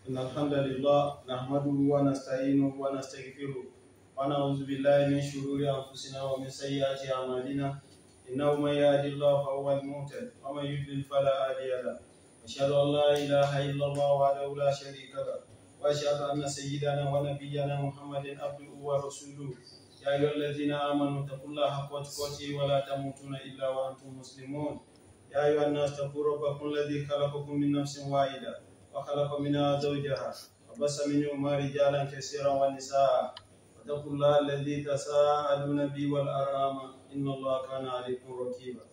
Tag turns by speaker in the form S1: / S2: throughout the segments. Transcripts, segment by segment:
S1: إن الحمد لله نحمده ونستعينه ونستغفره ونعوذ بالله من شرور أنفسنا ومن سيئات أعمالنا إنه من يهد الله فهو المهتد ومن يضلل فلا هادي له أشهد أن لا إله إلا الله وحده لا شريك له وأشهد أن سيدنا ونبينا محمد عبده ورسوله يا أيها الذين آمنوا اتقوا الله حق تقاته ولا تموتن إلا وأنتم مسلمون يا أيها الناس اتقوا ربكم الذي خلقكم من نفس واحدة وخلق منها زوجها وبث منهما رجالا كثيرا ونساء واتقوا الله الذي تساءلون به والأرحام إن الله كان عليكم رقيبا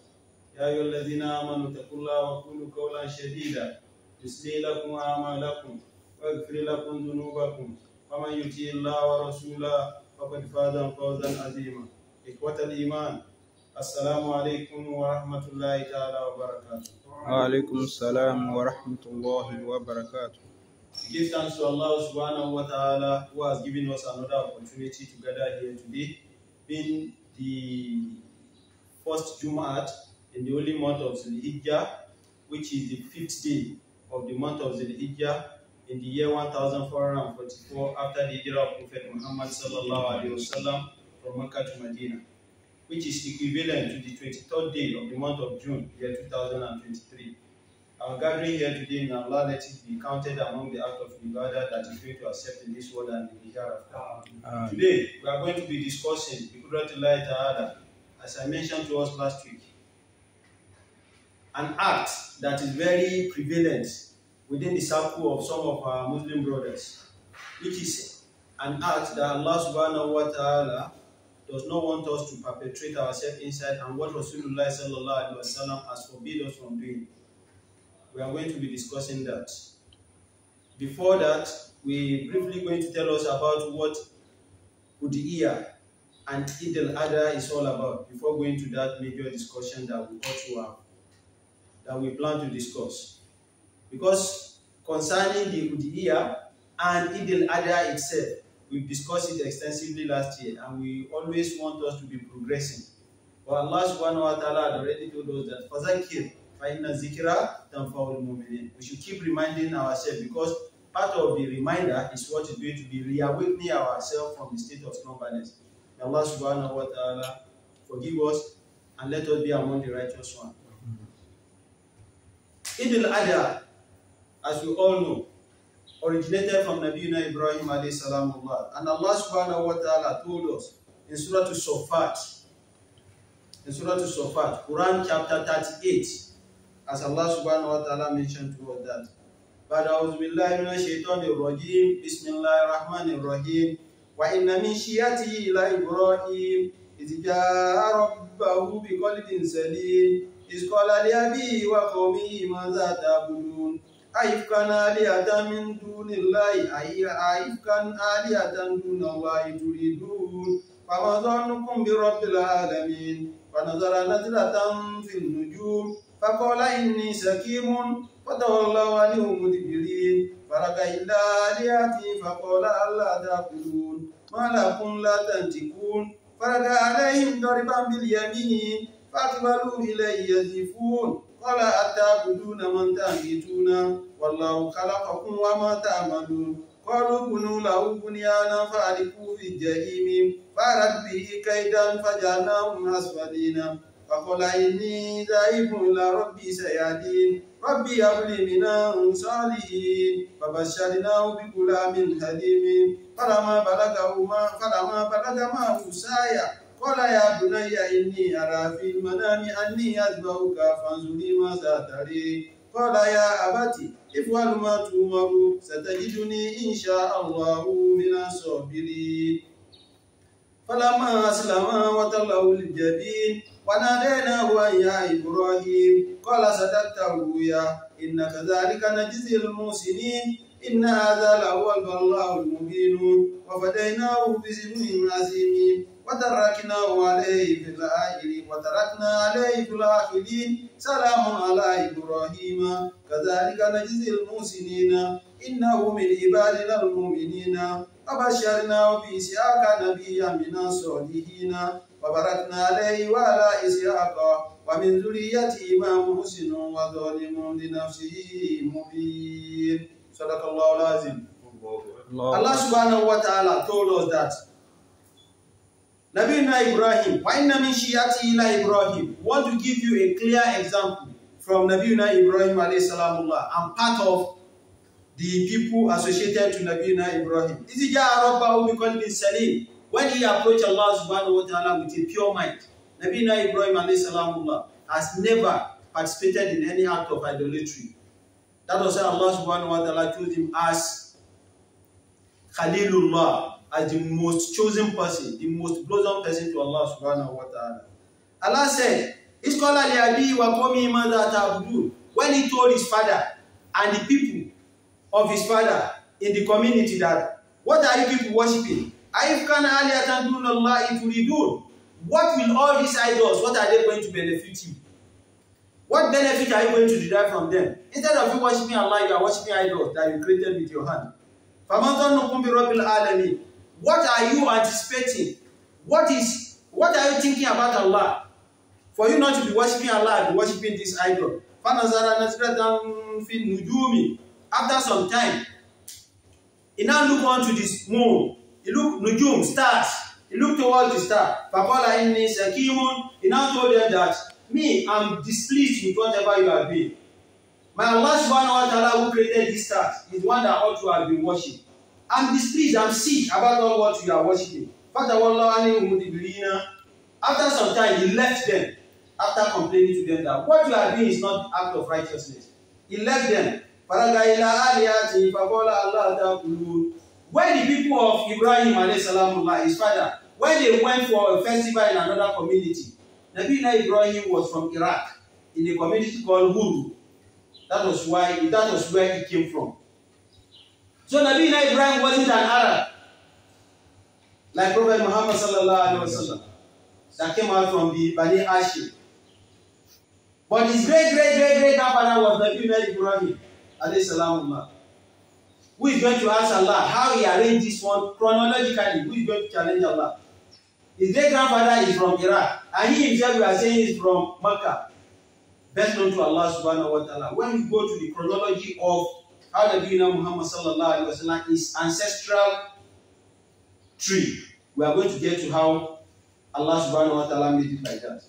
S1: يا أيها الذين آمنوا اتقوا الله وقولوا قولا سديدا يصلح لكم أعمالكم ويغفر لكم ذنوبكم ومن يطع الله ورسوله فقد فاز فوزا عظيما إخوة الإيمان السلام عليكم ورحمة الله تعالى وبركاته.
S2: وعليكم السلام ورحمة الله وبركاته.
S1: Give thanks to Allah subhanahu wa ta'ala who has given us another opportunity to gather here today, being the first Jumu'at in the holy month of Zul Hijjah, which is the 5th day of the month of Zul Hijjah in the year 1444 after the Hijrah of Prophet Muhammad sallallahu alaihi wasallam from Mecca to Medina, which is equivalent to the 23rd day of the month of June, year 2023. Our gathering here today, may Allah let it be counted among the acts of ibadah that is going to accept in this world and in the hereafter. Today, we are going to be discussing the Qudratullahi Ta'ala, as I mentioned to us last week, an act that is very prevalent within the circle of some of our Muslim brothers, which is an act that Allah subhanahu wa ta'ala does not want us to perpetrate ourselves inside, and what Rasulullah sallallahu alaihi wasallam has forbidden us from doing. We are going to be discussing that. Before that, we briefly going to tell us about what Udiyah and Eid el Adha is all about before going to that major discussion that we ought to have, that we plan to discuss. Because concerning the Udiyah and Eid el Adha itself, we've discussed it extensively last year, and we always want us to be progressing. But Allah subhanahu wa ta'ala had already told us that فَذَكِّرْ فَإِنَّ الذِّكْرَ تَنْفَعُ الْمُؤْمِنِينَ. We should keep reminding ourselves, because part of the reminder is what is going to be reawakening ourselves from the state of slumberness. May Allah subhanahu wa ta'ala forgive us and let us be among the righteous ones. Eid el Adha, as we all know, originated from Nabiyuna Ibrahim alayhi salamullah. And Allah subhanahu wa ta'ala told us in Surah Al-Sofat, Quran chapter 38, as Allah subhanahu wa ta'ala mentioned to us that, Ba'da'udhu billahi minash shaitanir rajim, Bismillahir Rahmanir Rahim, wa inna min shiyatihi ila Ibrahim, idh ja'a rabbahu biqalbin salim, idh qala li abihi wa qawmihi madha ta'budun. أَيِفْكًا آلِهَةً مِنْ دُونِ اللَّهِ أَيِفْكًا آلِهَةً دُونَ اللَّهِ تُرِيدُونَ فَمَا ظَنُّكُمْ بِرَبِّ الْعَالَمِينَ فَنَظَرَ نَظْرَةً فِي النُّجُومِ فَقَالَ إِنِّي سَقِيمٌ فَتَوَلَّوْا عَنْهُ مُدْبِرِينَ فَرَجَعَ إِلَى آلِهَتِهِ فَقَالَ أَلَّا تَأْكُلُونَ مَا لَكُمْ لَا تَنطِقُونَ فَرَجَعَ عَلَيْهِمْ ضَرْبًا بِالْيَمِينِ فَأَقْبَلُوا إِلَيْهِ يَزِفُونَ قال أتعبدون من تنحتون والله خلقكم وما تعملون قالوا بنوا له بنيانا فألقوه في الجحيم فأراد به كيدا فجعلناهم أسفلين فقال إني ذاهب إلى ربي سيهدين ربي هب لي من الصالحين فبشرناه بغلام حليم فلما بلغ معه سعيا قال يا بني إني أرى في المنام أني أذبحك فانظر ماذا ترى قال يا أبت افعل ما تؤمر ستجدني إن شاء الله من الصابرين فلما أسلم وتله للجبين وناديناه أن يا إبراهيم قال صدقت الرؤيا إن كذلك نجزي المحسنين إن هذا لهو البلاء المبين وفديناه بذبح عظيم وتركنا عليه في الآخرين سلام على إبراهيم كذلك نجزي المحسنين إنه من عبادنا المؤمنين وبشرناه بإسحاق نبيا من الصالحين وباركنا عليه وعلى إسحاق ومن ذريته إمام محسن وظالم لنفسه مبين Sadaqallahu al-azim. Allah subhanahu wa ta'ala told us that Nabiuna Ibrahim, wa inna min shiyati ila Ibrahim, want to give you a clear example from Nabiuna Ibrahim alayhi salamullah and part of the people associated to Nabiuna Ibrahim. Izi ja'a rabbahu biqalbin salim, when he approached Allah subhanahu wa ta'ala with a pure mind. Nabiuna Ibrahim alayhi salamullah has never participated in any act of idolatry. That was why Allah subhanahu wa ta'ala chose him as Khalilullah, as the most chosen person, the most blossom person to Allah subhanahu wa ta'ala. Allah said, when he told his father and the people of his father in the community that, what are you people worshipping? What will all these idols, what are they going to benefit you? What benefit are you going to derive from them? Instead of you worshipping Allah, you are worshipping idols that you created with your hand. What are you anticipating? What are you thinking about Allah? For you not to be worshipping Allah, be worshipping this idol. After some time, he now look onto this moon. He look nujum, stars. He looked towards the star. He now told them that, me, I'm displeased with whatever you are doing. My Allah subhanahu wa ta'ala who created these stars is one that ought to have been worshipped. I'm displeased, I'm sick about all what you are worshipping. After some time, he left them. After complaining to them that what you are doing is not the act of righteousness. He left them. When the people of Ibrahim alayhi salamullah, his father, when they went for a festival in another community, Nabiuna Ibrahim was from Iraq, in a community called Huru. That was where he came from. So Nabiuna Ibrahim wasn't an Arab, like Prophet Muhammad sallallahu alaihi wasallam, that came out from the Bani Hashim. But his great grandfather was Nabiuna Ibrahim alayhi salamullah. Who is going to ask Allah how he arranged this one chronologically? Who is going to challenge Allah? His great grandfather is from Iraq, and he himself, we are saying, is from Mecca, best known to Allah subhanahu wa ta'ala. When we go to the chronology of how Nabiuna Muhammad sallallahu alaihi wasallam, his ancestral tree, we are going to get to how Allah subhanahu wa ta'ala made it like that.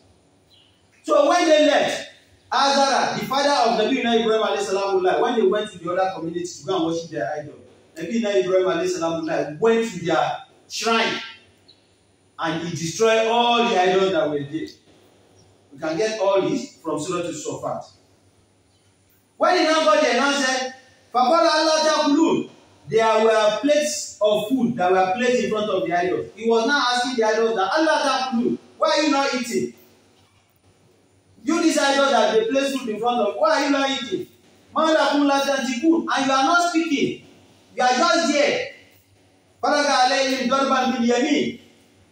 S1: So when they left, Azara, the father of Nabiuna Ibrahim alayhi salamullah, when they went to the other communities to go and worship their idol, Nabiuna Ibrahim alayhi salamullah went to their shrine and he destroyed all the idols that were there. We can get all this from Surah Al-Sofat. When he now got there, he now said, there were plates of food that were placed in front of the idols. He was now asking the idols that, Allah ta'kulun, why are you not eating? You, this idol that they place food in front of, why are you not eating? And you are not speaking. You are just there.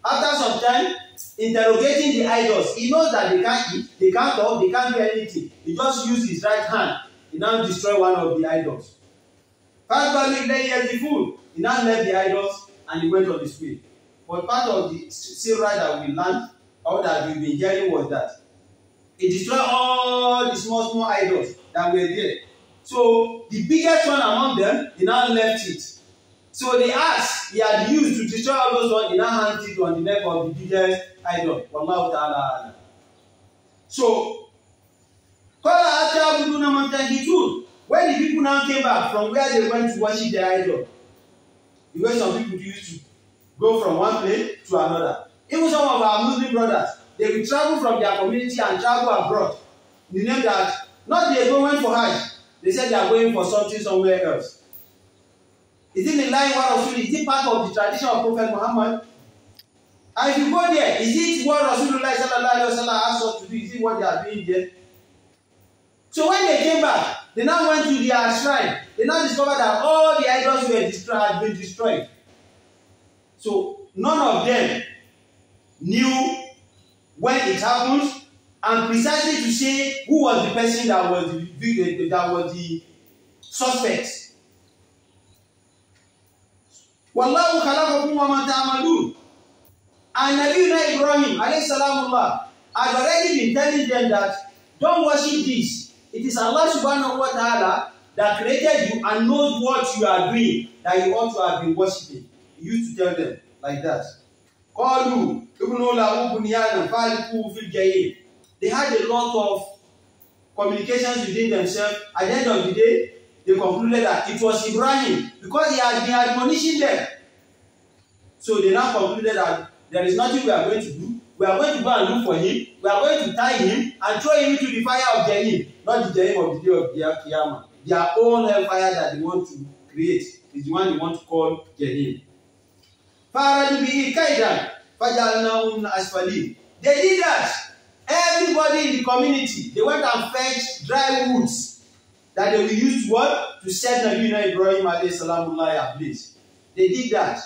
S1: After some time, interrogating the idols, he knows that they can't eat, they can't talk, they can't do anything. He just used his right hand. He now destroyed one of the idols. He now left the idols and he went on his way. But part of the sirah that we learned, or that we've been hearing, was that he destroyed all the small idols that were there. So the biggest one among them, he now left it. So the axe he had used to destroy all those ones, he now hands it on the neck of the biggest idol. Wallahu ta'ala. So, when the people now came back from where they went to worship their idol, the way some people used to go from one place to another. Even some of our Muslim brothers, they will travel from their community and travel abroad. The name that, not they are going for Hajj, they said they are going for something somewhere else. Is it in line with Rasul? Is it part of the tradition of Prophet Muhammad? And if you go there, is it what Rasulullah sallallahu alaihi wasallam asked us to do? Is it what they are doing there? So when they came back, they now went to their shrine. They now discovered that all the idols were destroyed, had been destroyed. So none of them knew when it happened, and precisely to say who was the person that was the suspect. Wallahu khalaqakum wa ma ta'malun. And Nabiuna Ibrahim alayhi salamullah had already been telling them that don't worship this. It is Allah subhanahu wa ta'ala that created you and knows what you are doing, that you ought to have been worshiping. He used to tell them like that. They had a lot of communications within themselves. At the end of the day, they concluded that it was Ibrahim because he had been admonishing them. So they now concluded that there is nothing we are going to do. We are going to go and look for him. We are going to tie him and throw him into the fire of Jahim. Not the Jahim of the day of the Qiyamah. Their own hellfire that they want to create is the one they want to call Jahim. They did that. Everybody in the community, they went and fetched dry woods that they will use to what? To set Nabi Ibrahim alayhi salamullah ablaze. They did that.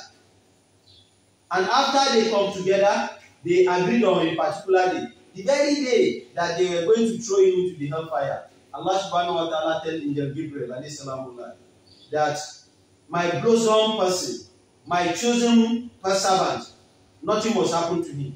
S1: And after they come together, they agreed on a particular day. The very day that they were going to throw him into the hellfire, Allah subhanahu wa ta'ala told Angel Gabriel alayhi salamullah that my bosom person, my chosen servant, nothing must happen to him.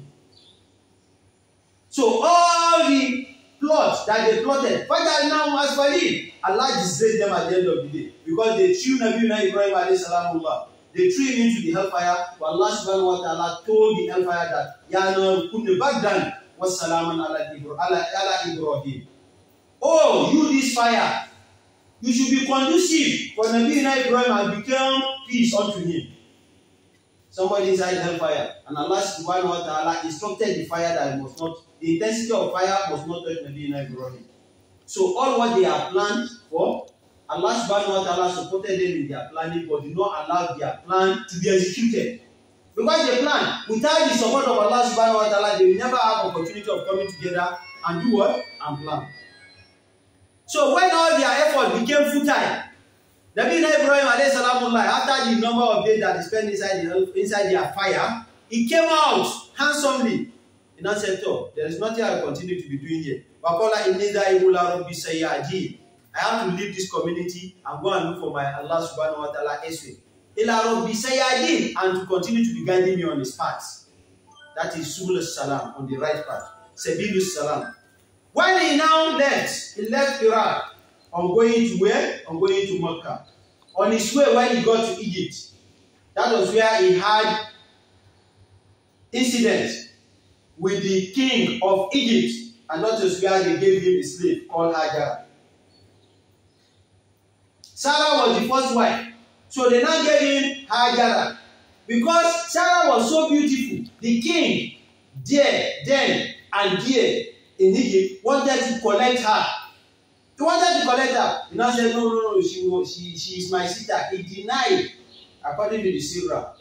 S1: So all the plots that they plotted, Allah disgraced them at the end of the day because they threw Nabi Ibrahim alayhi salamullah. They threw him into the hellfire. But Allah subhanahu wa ta'ala told the hellfire that Ya nar kunni bardan wa salaman ala Ibrahim. Oh, you this fire, you should be conducive for Nabi Ibrahim and become peace unto him. Somebody inside the hellfire, and Allah subhanahu wa ta'ala instructed the fire that it must not, the intensity of fire must not touch Nabi Ibrahim. So all what they are planned for, Allah subhanahu wa ta'ala supported them in their planning, but did not allow their plan to be executed. Because they plan, without the support of Allah subhanahu wa ta'ala, they will never have opportunity of coming together and do what? And plan. So when all their effort became futile, Nabi Ibrahim alayhi salamullah, after the number of days that he spent inside their fire, he came out handsomely. He now said, "Oh, there is nothing I will continue to be doing here. I have to leave this community and go and look for my Allah subhanahu wa ta'ala elsewhere. And to continue to be guiding me on his path." That is Subul Salam, on the right path. Sabilus Salam. When he now left, he left Iraq on going to where? On going to Mecca. On his way, when he got to Egypt, that was where he had incidents with the king of Egypt, and that was where they gave him a slave called Hajar. Sarah was the first wife, so they now gave him Hajar. Because Sarah was so beautiful, the king there, then, and here in Egypt wanted to collect her. He wanted to collect her. He now said, no, she is my sister. He denied, according to the Surah.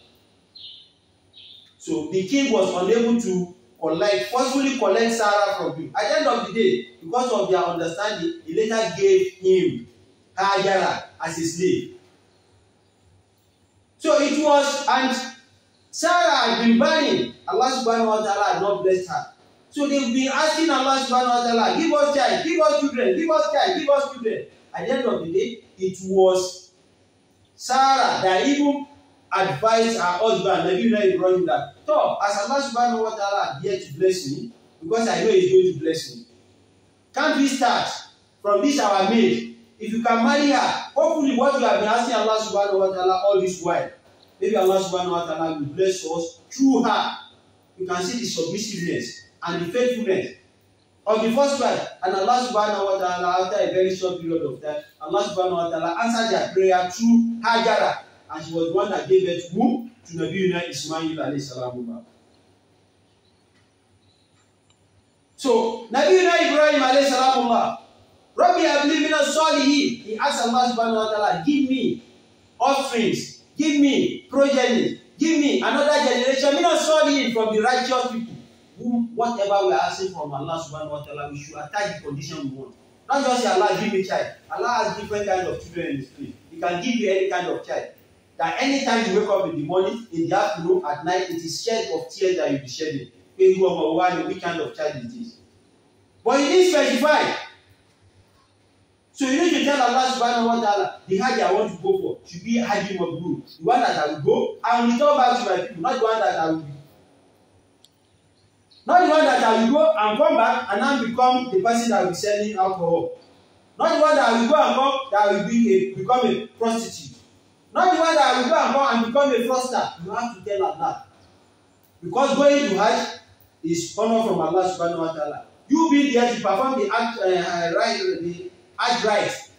S1: So the king was unable to forcefully collect Sarah from him. At the end of the day, because of their understanding, he later gave him Hajar as a slave. So it was, and Sarah had been barren. Allah subhanahu wa ta'ala had not blessed her. So they've been asking Allah subhanahu wa ta'ala, give us child, give us children, give us child, give us children. At the end of the day, it was Sarah that even advised her husband, Nabi Ibrahim, that, so, as Allah subhanahu wa ta'ala here to bless me, because I know he's going to bless me, can't we start from this our maid? If you can marry her, hopefully what you have been asking Allah subhanahu wa ta'ala all this while, maybe Allah subhanahu wa ta'ala will bless us through her. You can see the submissiveness and the faithfulness of the first wife. And Allah subhanahu wa ta'ala, after a very short period of time, Allah subhanahu wa ta'ala answered their prayer through Hajar. And she was the one that gave birth to whom? To Nabi Ismail alayhi salam. So, Nabi Ibrahim alayhi salam, Rabbi habli minas salihin. He asked Allah subhanahu wa ta'ala, give me offerings, give me progeny, give me another generation, minas salihin, from the righteous people. Whom, whatever we are asking from Allah subhanahu wa ta'ala, we should attach the condition we want. Not just say Allah give me child. Allah has different kinds of children in His place. He can give you any kind of child. That anytime you wake up in the morning, in the afternoon, at night, it is shed of tears that you'll be shedding. When you are wondering which kind of child it is. But it is specified. So you need to tell Allah subhanahu wa ta'ala, the Hajj I want to go for should be Hajj Mabrur. The one that I will go, I will return back to my people, not the one that I will be. Not the one that I will go and come back and now become the person that will be selling alcohol. Not the one that will go and come that will become a prostitute. Not the one that will go and come and become a fraudster. You have to tell Allah. Because going to Hajj is honor from Allah subhanahu wa ta'ala. You being there to perform the Hajj rites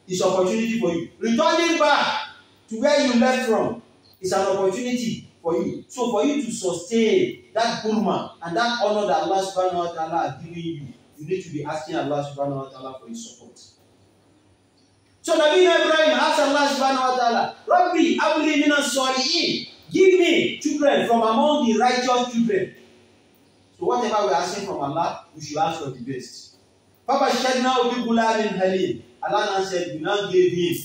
S1: is opportunity for you. Returning back to where you left from is an opportunity for you. So for you to sustain that gurma and that honor that Allah subhanahu wa ta'ala has given you, you need to be asking Allah subhanahu wa ta'ala for his support. So Nabi Ibrahim asked Allah subhanahu wa ta'ala, Rabbi, abli minas salihin. Give me children from among the righteous children. So whatever we are asking from Allah, we should ask for the best. Papa said now be gulamin halim. Allah now said, we now gave him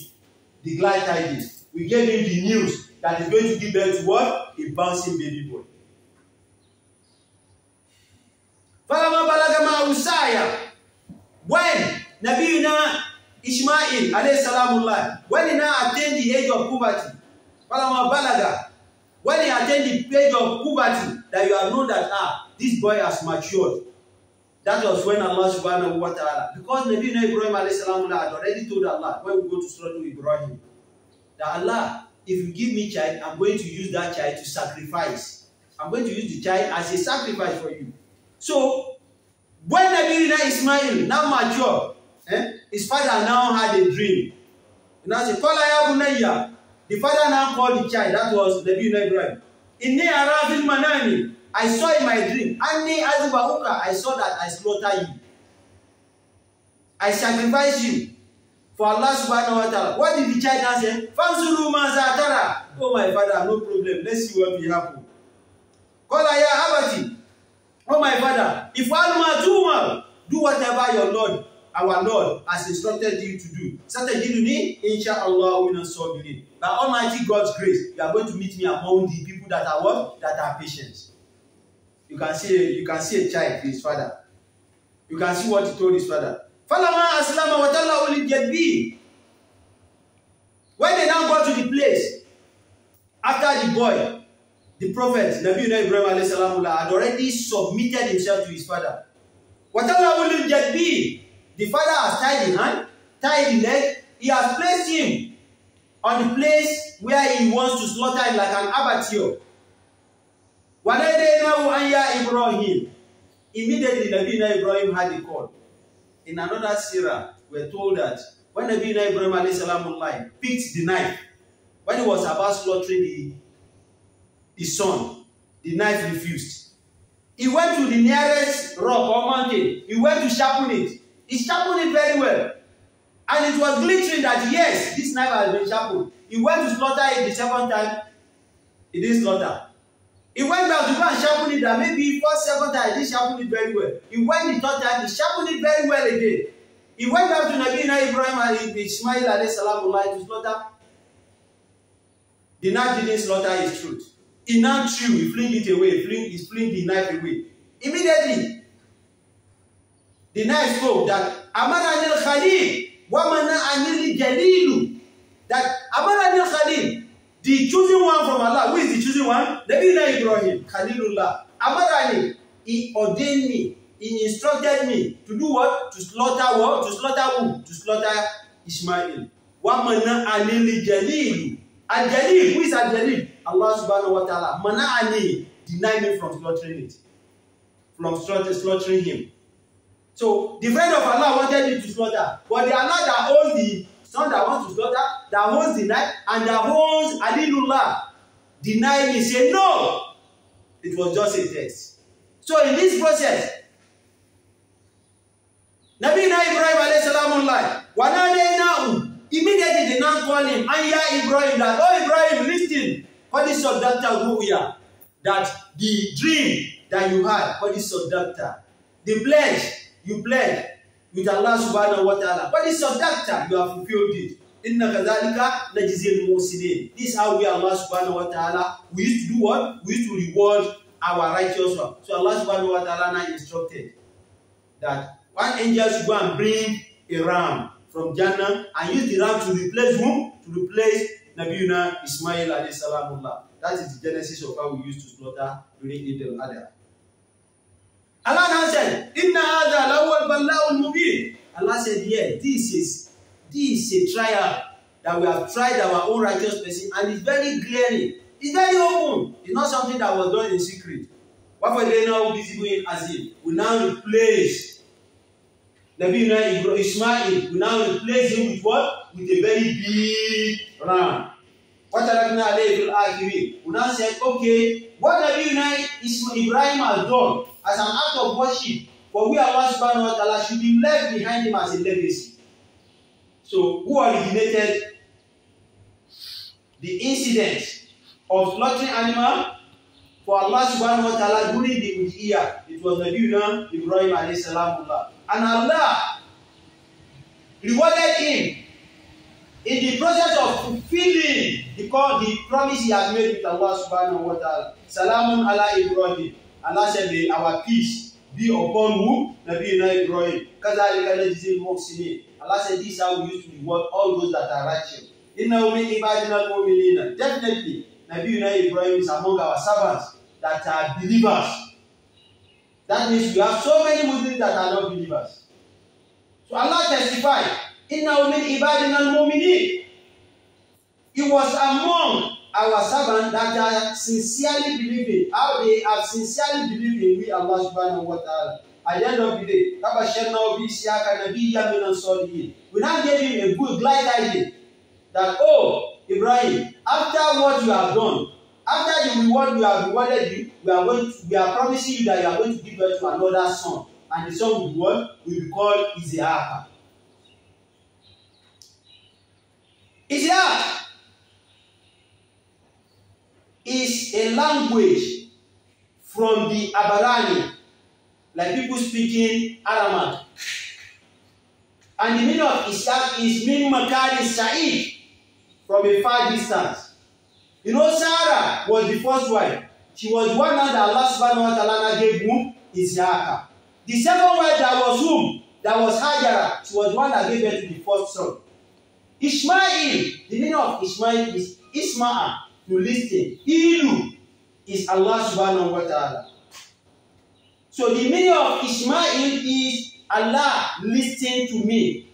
S1: the glad tidings. We gave him the news that is going to give birth to what? A bouncing baby boy. When Nabiuna Ishmael alayhi salamullah, when he now attained the age of puberty, when he attained the age of puberty, that you have known that this boy has matured. That was when Allah subhanahu wa ta'ala, because Nabiuna Ibrahim alayhi salamullah had already told Allah when we go to Surah Ibrahim, that Allah, if you give me child, I'm going to use that child to sacrifice. I'm going to use the child as a sacrifice for you. So when Nabiuna Ismail now matured, his father now had a dream. You know, say, the father now called the child, that was Nabiuna Ibrahim. Inni arafil manami, I saw in my dream. Anni azbahuka, I saw that I slaughter you. I sacrifice you for Allah subhanahu wa ta'ala. What did the child now say? Fanzuru mazatara. Oh my father, no problem. Let's see what will happen. Kola ya abati. Oh my father, if alma tuma, do whatever your Lord, our Lord, has instructed you to do. Satajiduni, inshallah, we not sabirin. By Almighty God's grace, you are going to meet me among the people that are what? That are patient. You can see a child, his father. You can see what he told his father. Falama aslama wa tallahu lil-jadbi. When they now got to the place, after the boy, the prophet, Nabiuna Ibrahim alayhi salamullah, had already submitted himself to his father. Wa tallahu lil-jadbi. The father has tied the hand, tied the leg. He has placed him on the place where he wants to slaughter him like an abattoir. Ibrahim. Immediately, Nabiuna Ibrahim had a call. In another seerah, we're told that when Nabiuna Ibrahim alayhi salamullah picked the knife, when he was about slaughtering his son, the knife refused. He went to the nearest rock or mountain. He went to sharpen it. He sharpened it very well. And it was glittering that, yes, this knife has been sharpened. He went to slaughter it the second time. He didn't slaughter. He went back to go and sharpen it, that maybe first, second time, he didn't sharpen it very well. He went the third time, he sharpened it very well again. He went back to Nabiuna Ibrahim and Ismail alayhi salamullah to slaughter. The knife didn't slaughter his truth. He now threw, he flung it away, he flung the knife away. Immediately, the knife spoke that Amara anil Khalil, Wamana anil Jalilu. That Amara anil Khalil, the chosen one from Allah. Who is the chosen one? Nabiuna Ibrahim, Khalilullah. Amarani, he ordained me, he instructed me to do what? To slaughter what? To slaughter who? To slaughter Ishmael. Wamana anil Jalilu. Al-Jalil, who is Al-Jalil? Allah subhanahu wa ta'ala. Mana'ani, deny me from slaughtering it. From slaughtering him. So, the friend of Allah wanted him to slaughter. But the Allah that owns the son that wants to slaughter, that owns the knife, and that owns Alilullah, denied me, say no. It was just a test. So, in this process, Nabiuna Ibrahim alayhi salamullah, wanadaynahu. Immediately they now call him, Anya Ibrahim, that, oh Ibrahim, listen, for this subductor ru'ya, that the dream that you had, for this subductor, the pledge you pledged with Allah subhanahu wa ta'ala, for this subductor, you have fulfilled it. Inna kadhalika najzil muhsinin. This is how we, Allah subhanahu wa ta'ala, we used to do what? We used to reward our righteous one. So Allah subhanahu wa ta'ala now instructed that one angel should go and bring a ram from Jannah and use the ram to replace whom? To replace Nabiuna Ismail alayhi salamullah. That is the genesis of how we used to slaughter during Eid el Adha. Allah now said, Inna hadha lawal bala'ul mubin. Allah said, yeah, this is a trial that we have tried our own righteous person, and it's very glaring. It's very open. It's not something that was done in secret. What for they now visible in Azim? We now replace Nabi Ismail. We now replace him with what? With a very big ram. What we now said, okay, what Nabi Ibrahim has done as an act of worship, for we Allah subhanahu wa ta'ala should be left behind him as a legacy. So, who originated the incident of slaughtering animal for Allah subhanahu wa ta'ala during the Udhiyah? It was Nabi Ibrahim alayhi salamullah. And Allah rewarded him in the process of fulfilling the promise he has made with Allah subhanahu wa ta'ala. Salamun ala Ibrahim. Allah said, may our peace be upon whom? Nabi Ibrahim. Kazalika najzil muhsinin. Allah said, this is how we used to reward all those that are righteous. Innahu min ibadina al-mu'minina. Definitely, Nabi Ibrahim is among our servants that are believers. That means we have so many Muslims that are not believers. So Allah testified, Innahu min ibadina al-mu'minin. It was among our servants that are sincerely believing. How they have sincerely believed in we Allah subhanahu wa ta'ala. At the end of the day, we now gave him a good glad idea that, oh, Ibrahim, after what you have done, after the reward we have rewarded you, we are promising you that you are going to give birth to another son, and the son will be what? Will be called Isaac. Isaac is a language from the Abarani, like people speaking Aramaic. And the meaning of Isaac is Min Makari Saeed, from a far distance. You know, Sarah was the first wife. She was one man that Allah subhanahu wa ta'ala gave whom? Isaac. The second wife that was whom? That was Hajara. She was one that gave birth to the first son. Ishmael, the meaning of Ishmael is Isma'a, to listen. Ilu is Allah subhanahu wa ta'ala. So the meaning of Ishmael is Allah listening to me.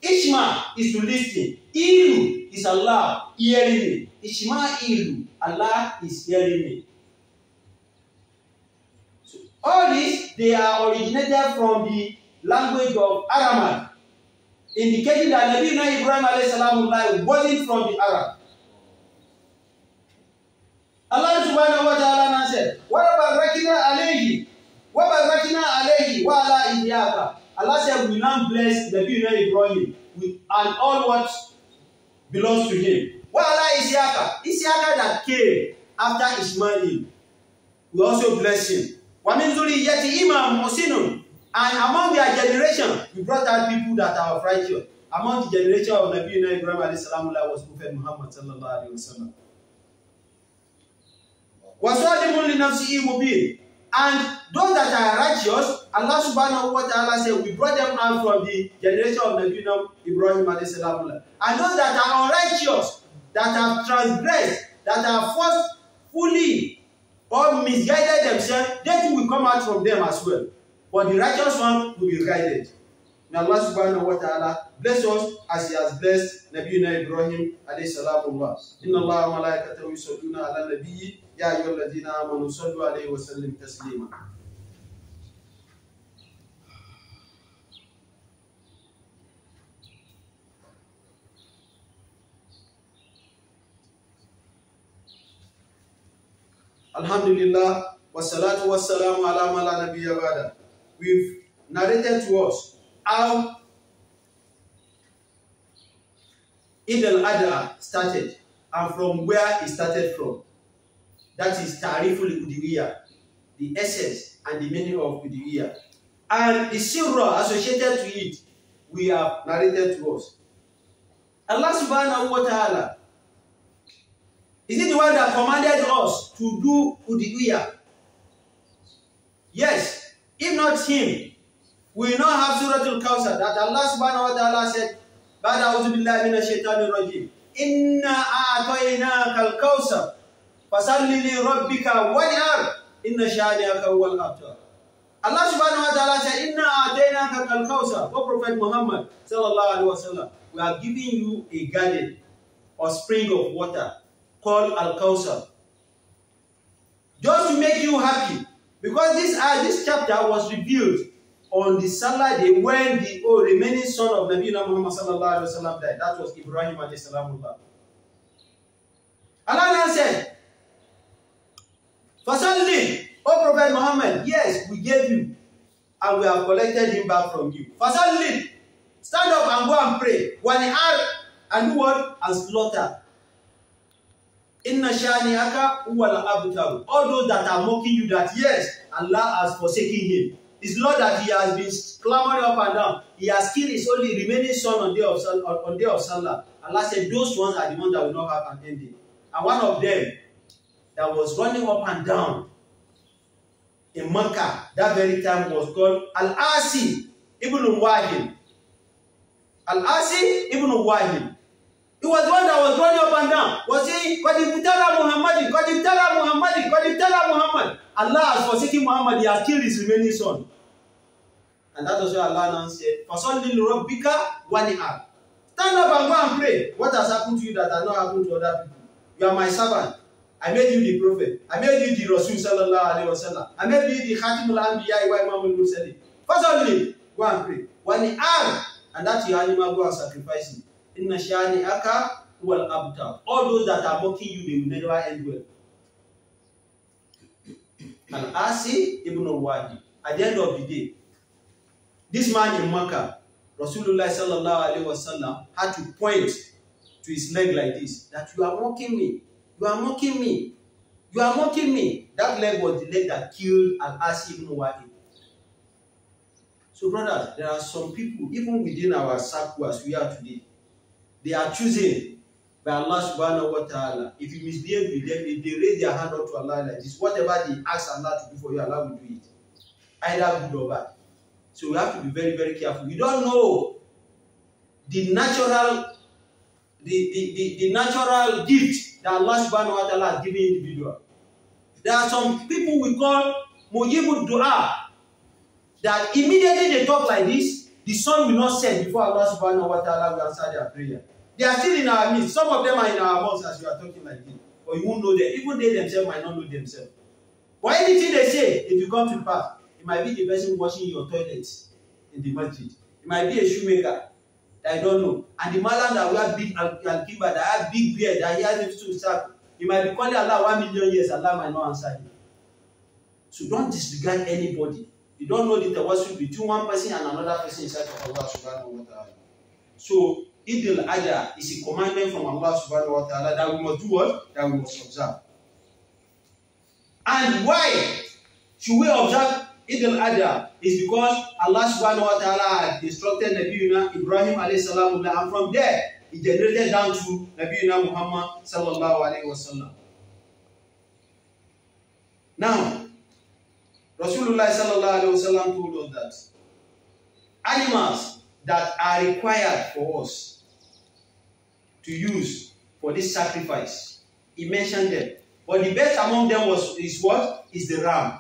S1: Ishma is to listen. Ilu is Allah hearing me. Ishmael, Allah is hearing me. So all these, they are originated from the language of Aramaic, indicating that Nabi Ibrahim alayhi salamullah wasn't from the Arab. Allah subhanahu wa ta'ala said, Allah said, we now bless Nabi Ibrahim with and all what belongs to him. Isiaka that came after Ismail, we also bless him. And among their generation, we brought out people that are righteous. Among the generation of Nabi Ibrahim alayhi salamullah was Prophet Muhammad sallallahu alayhi wa sallam. And those that are righteous, Allah subhanahu wa ta'ala said, we brought them out from the generation of Nabi Ibrahim alayhi salamullah. And those that are unrighteous, that have transgressed, that are forcefully or misguided themselves, they too will come out from them as well. But the righteous one will be guided. May Allah subhanahu wa ta'ala bless us as He has blessed Nabi Ibrahim alayhi salamullah. Inna Allah wa malaikatahu yusalluna ala nabiyyi ya ayyuhalladhina amanu sallu alayhi wa sallim taslima. Alhamdulillah, wassalatu wassalamu ala ma la nabiyya ba'da. We've narrated to us how Eid el Adha started and from where it started from. That is Ta'riful Udhiyah, the essence and the meaning of Udhiyah. And the sirra associated to it, we have narrated to us. Allah subhanahu wa ta'ala, is it the one that commanded us to do Udhiyah? Yes. If not him, we will not have Surah Al-Kawthar that Allah subhanahu wa ta'ala said, Ba'da a'udhu billahi minash shaitanir rajim. Inna a'tainaka al-Kawthar fasalli li rabbika wanhar inna shani'aka huwal abtar. Allah subhanahu wa ta'ala said, Inna a'tainaka al-kawthar. O Prophet Muhammad sallallahu alaihi wasallam, we are giving you a garden or spring of water called al-kawthar, just to make you happy, because this chapter was revealed on the Salah day when the remaining son of Nabi Muhammad sallallahu alaihi wasallam died. That was Ibrahim alayhi salamullah. Allah now said, Fasalli, O Prophet Muhammad, yes, we gave you, and we have collected him back from you. Fasalli, stand up and go and pray. And do what? And slaughter. Inna shani'aka huwal abtar. All those that are mocking you that yes, Allah has forsaken him. It's not that he has been clamoring up and down. He has killed his only remaining son on day of Salah. Allah said those ones are the ones that will not have an ending. And one of them that was running up and down in Makkah that very time was called Al-Asi ibn Wahil. Al-Asi ibn Wahil. He was the one that was running up and down, was saying, Qadibtala Muhammadin, Qadibtala Muhammadin, Qadibtala Muhammad. Allah has forsaken Muhammad, he has killed his remaining son. And that was why Allah now said, Fasalli lirabbika wanihar. Stand up and go and pray. What has happened to you that has not happened to other people? You are my servant. I made you the prophet. I made you the Rasul sallallahu alaihi wasallam. I made you the Khatimul Anbiya wa Imamul Mursalin. Fasalli, go and pray. Wanihar, and that's your animal, go and sacrifice it. Inna shani'aka huwal abtar. All those that are mocking you, they will never end well. And Asi ibn Wadi, at the end of the day, this man in Makkah, Rasulullah sallallahu alaihi wasallam, had to point to his leg like this, that you are mocking me, you are mocking me, you are mocking me. That leg was the leg that killed Al-Asi ibn Wadi. So brothers, there are some people, even within our circle as we are today, they are choosing by Allah subhanahu wa ta'ala. If you misbehave with them, if they raise their hand up to Allah like this, whatever they ask Allah to do for you, Allah will do it. Either good or bad. So we have to be very, very careful. We don't know the natural gift that Allah subhanahu wa ta'ala has given individual. There are some people we call mujibud dua, that immediately they talk like this, the sun will not set before Allah subhanahu wa ta'ala will answer their prayer. They are still in our midst. Some of them are in our house as we are talking like this. But you won't know them. Even they themselves might not know themselves. But anything they say, if you come to pass, it might be the person washing your toilet in the masjid. It might be a shoemaker that I don't know. And the man that we have big al-kiba, that have big beard, that he has to serve. He might be calling Allah 1 million years, Allah might not answer him. So don't disregard anybody. You don't know the tawassul between one person and another person inside of Allah subhanahu wa ta'ala. So Eid el Adha is a commandment from Allah subhanahu wa ta'ala that we must do what? That we must observe. And why should we observe Eid el Adha? Is because Allah subhanahu wa ta'ala had instructed Nabiuna Ibrahim alayhi salam, and from there it generated down to Nabiuna Muhammad sallallahu alayhi wa sallam. Now, Rasulullah sallallahu alayhi wa sallam told us that animals that are required for us to use for this sacrifice, he mentioned them. But the best among them is what? Is the ram.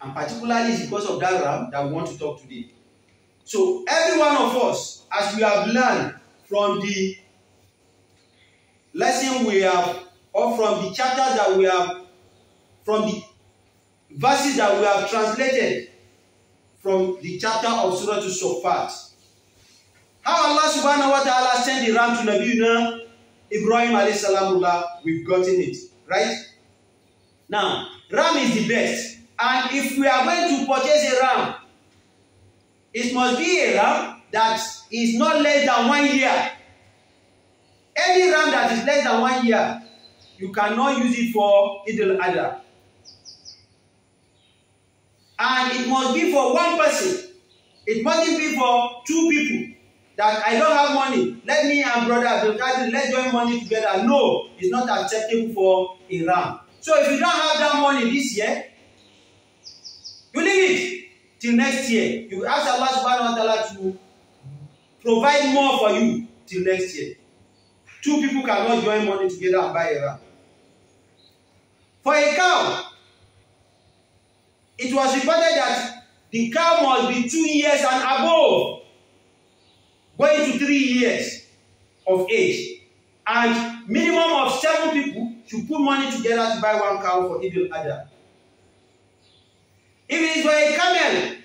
S1: And particularly it's because of that ram that we want to talk today. So every one of us, as we have learned from the lesson we have, or from the chapters that we have, from the verses that we have translated from the chapter of Surah Al-Sofat, how Allah subhanahu wa ta'ala sent the ram to Nabiuna Ibrahim alayhi salamullah, we've gotten it, right? Now, ram is the best. And if we are going to purchase a ram, it must be a ram that is not less than 1 year. Any ram that is less than 1 year, you cannot use it for Eid el Adha. And it must be for one person. It mustn't be for 2 people. That I don't have money. Let me and brother let's join money together. No, it's not acceptable for a ram. So if you don't have that money this year, you leave it till next year. You ask Allah subhanahu wa ta'ala to provide more for you till next year. 2 people cannot join money together and buy a ram. For a cow, it was reported that the cow must be 2 years and above, going to 3 years of age. And minimum of 7 people should put money together to buy 1 cow for Eid el Adha. If it is for a camel,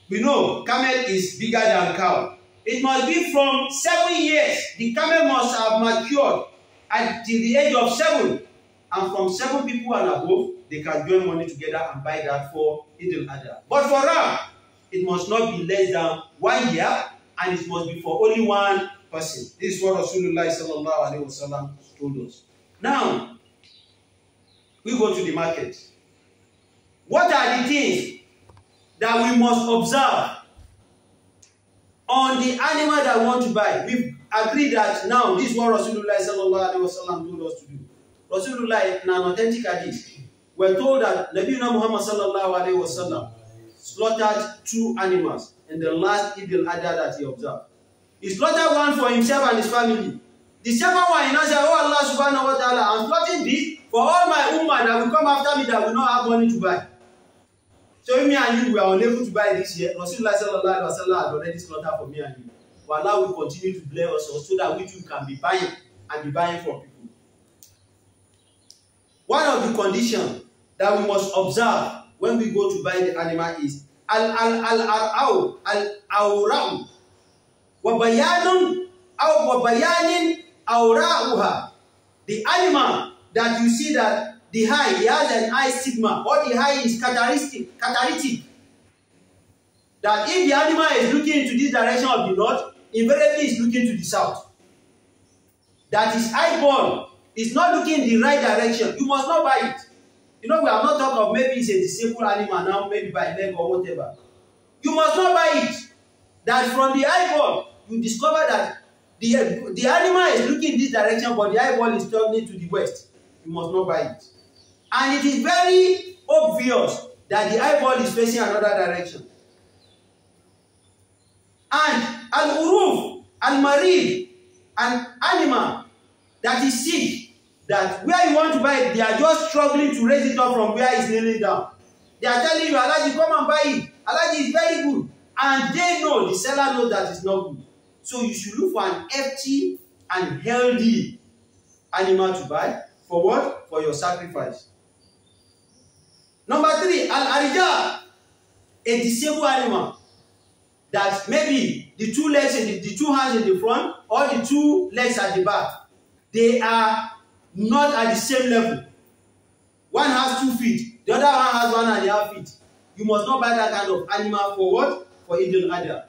S1: we know camel is bigger than cow. It must be from 7 years. The camel must have matured until the age of 7. And from 7 people and above, they can join money together and buy that for Eid el Adha. But for ram, it must not be less than 1 year, and it must be for only 1 person. This is what Rasulullah sallallahu alaihi wasallam told us. Now, we go to the market. What are the things that we must observe on the animal that we want to buy? We've agreed that now this is what Rasulullah sallallahu alaihi wasallam told us to do. Rasulullah, in an authentic hadith, we're told that Nabi Muhammad sallallahu alaihi wasallam slaughtered 2 animals in the last Eid el Adha that he observed. He slaughtered 1 for himself and his family. The second one, he now said, "Oh Allah subhanahu wa ta'ala, I'm slaughtering this for all my ummah that will come after me that will not have money to buy." So if me and you were unable to buy this year, Rasulullah sallallahu alaihi wasallam had already slaughtered for me and you. But Allah will continue to bless us so that we too can be buying and be buying for people. One of the conditions that we must observe when we go to buy the animal is al-awra'u wa bayanun aw wa bayanin awra'uha. The animal that you see that the eye, he has an eye stigma, or the eye is catalytic. That if the animal is looking into this direction of the north, invariably is looking to the south. That his eyeball is not looking in the right direction. You must not buy it. You know, we have not talked of maybe it's a disabled animal now, maybe by leg or whatever. You must not buy it. That from the eyeball, you discover that the animal is looking in this direction, but the eyeball is turning to the west. You must not buy it. And it is very obvious that the eyeball is facing another direction. And al-uruf, al-marid, an animal that is sick, that where you want to buy it, they are just struggling to raise it up from where it's kneeling down. They are telling you, Alaji, come and buy it. Alaji is very good. And they know, the seller knows that it's not good. So you should look for an healthy and healthy animal to buy. For what? For your sacrifice. Number 3, al-arija, a disabled animal. That maybe the 2 legs, the 2 hands in the front, or the 2 legs at the back, they are not at the same level. One has 2 feet, the other one has 1.5 feet. You must not buy that kind of animal for what? For Eid el Adha.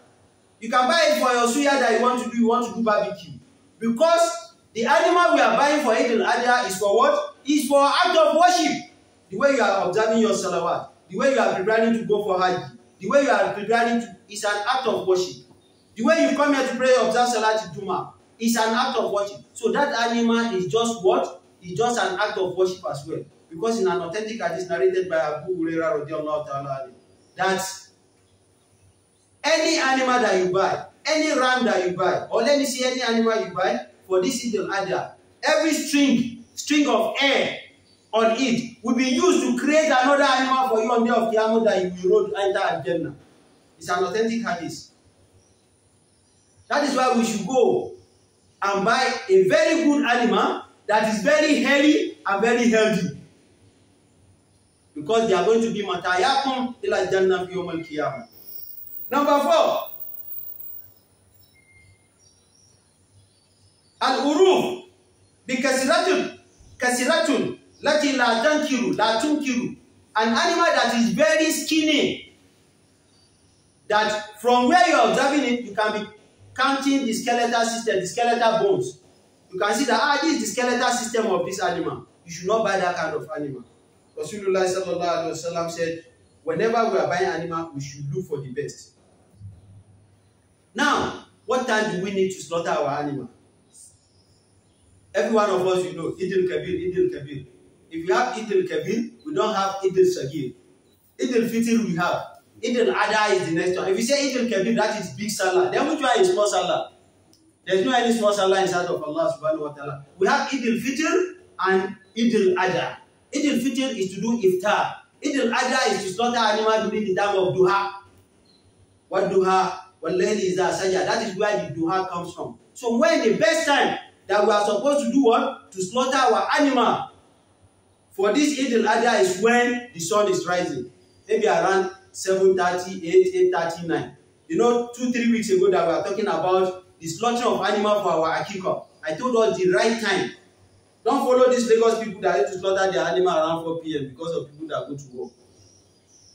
S1: You can buy it for your suya that you want to do barbecue. Because the animal we are buying for Eid el Adha is for what? Is for act of worship. The way you are observing your salawat, the way you are preparing to go for Hajj, the way you are preparing to, is an act of worship. The way you come here to pray, observe Salat Juma, is an act of worship. So that animal is just what? It's just an act of worship as well. Because in an authentic hadith narrated by Abu Hurairah radiyallahu ta'ala, that any animal that you buy, any ram that you buy, or let me see any animal you buy for this Eid el Adha, every string of hair on it will be used to create another animal for you on the day of Qiyamah that you will enter Al-Jannah. It's an authentic hadith. That is why we should go and buy a very good animal that is very healthy and very healthy. Because they are going to be matayakum ila Jannah fi yawm al-Qiyamah. Number 4. Al-uruf bi kasiratun lati la tunkiru. An animal that is very skinny, that from where you are observing it, you can be counting the skeletal system, the skeletal bones. You can see that this is the skeletal system of this animal. You should not buy that kind of animal. Rasulullah sallallahu alaihi wasallam said, whenever we are buying animal, we should look for the best. Now, what time do we need to slaughter our animal? Every one of us, you know, Eid al-Kabir. If you have Eid al-Kabir, we don't have Eid al-Saghir. Eid al-Fitr we have. Eid al Adha is the next one. If you say Eid al-Kabir, that is big salah. Then which one is small salah? There's no any small salah inside of Allah subhanahu wa ta'ala. We have Eid al-Fitr and Eid al Adha. Eid al-Fitr is to do iftar. Eid el Adha is to slaughter animal during the time of duha. What duha? Wal-layli iza saja. That is where the duha comes from. So when the best time that we are supposed to do what? To slaughter our animal for this Eid el Adha is when the sun is rising. Maybe around 7:30, 8, 8:39. You know, 2-3 weeks ago that we are talking about the slaughter of animal for our akiko. I told us the right time. Don't follow these Lagos people that used to slaughter their animal around 4 p.m. because of people that go to work.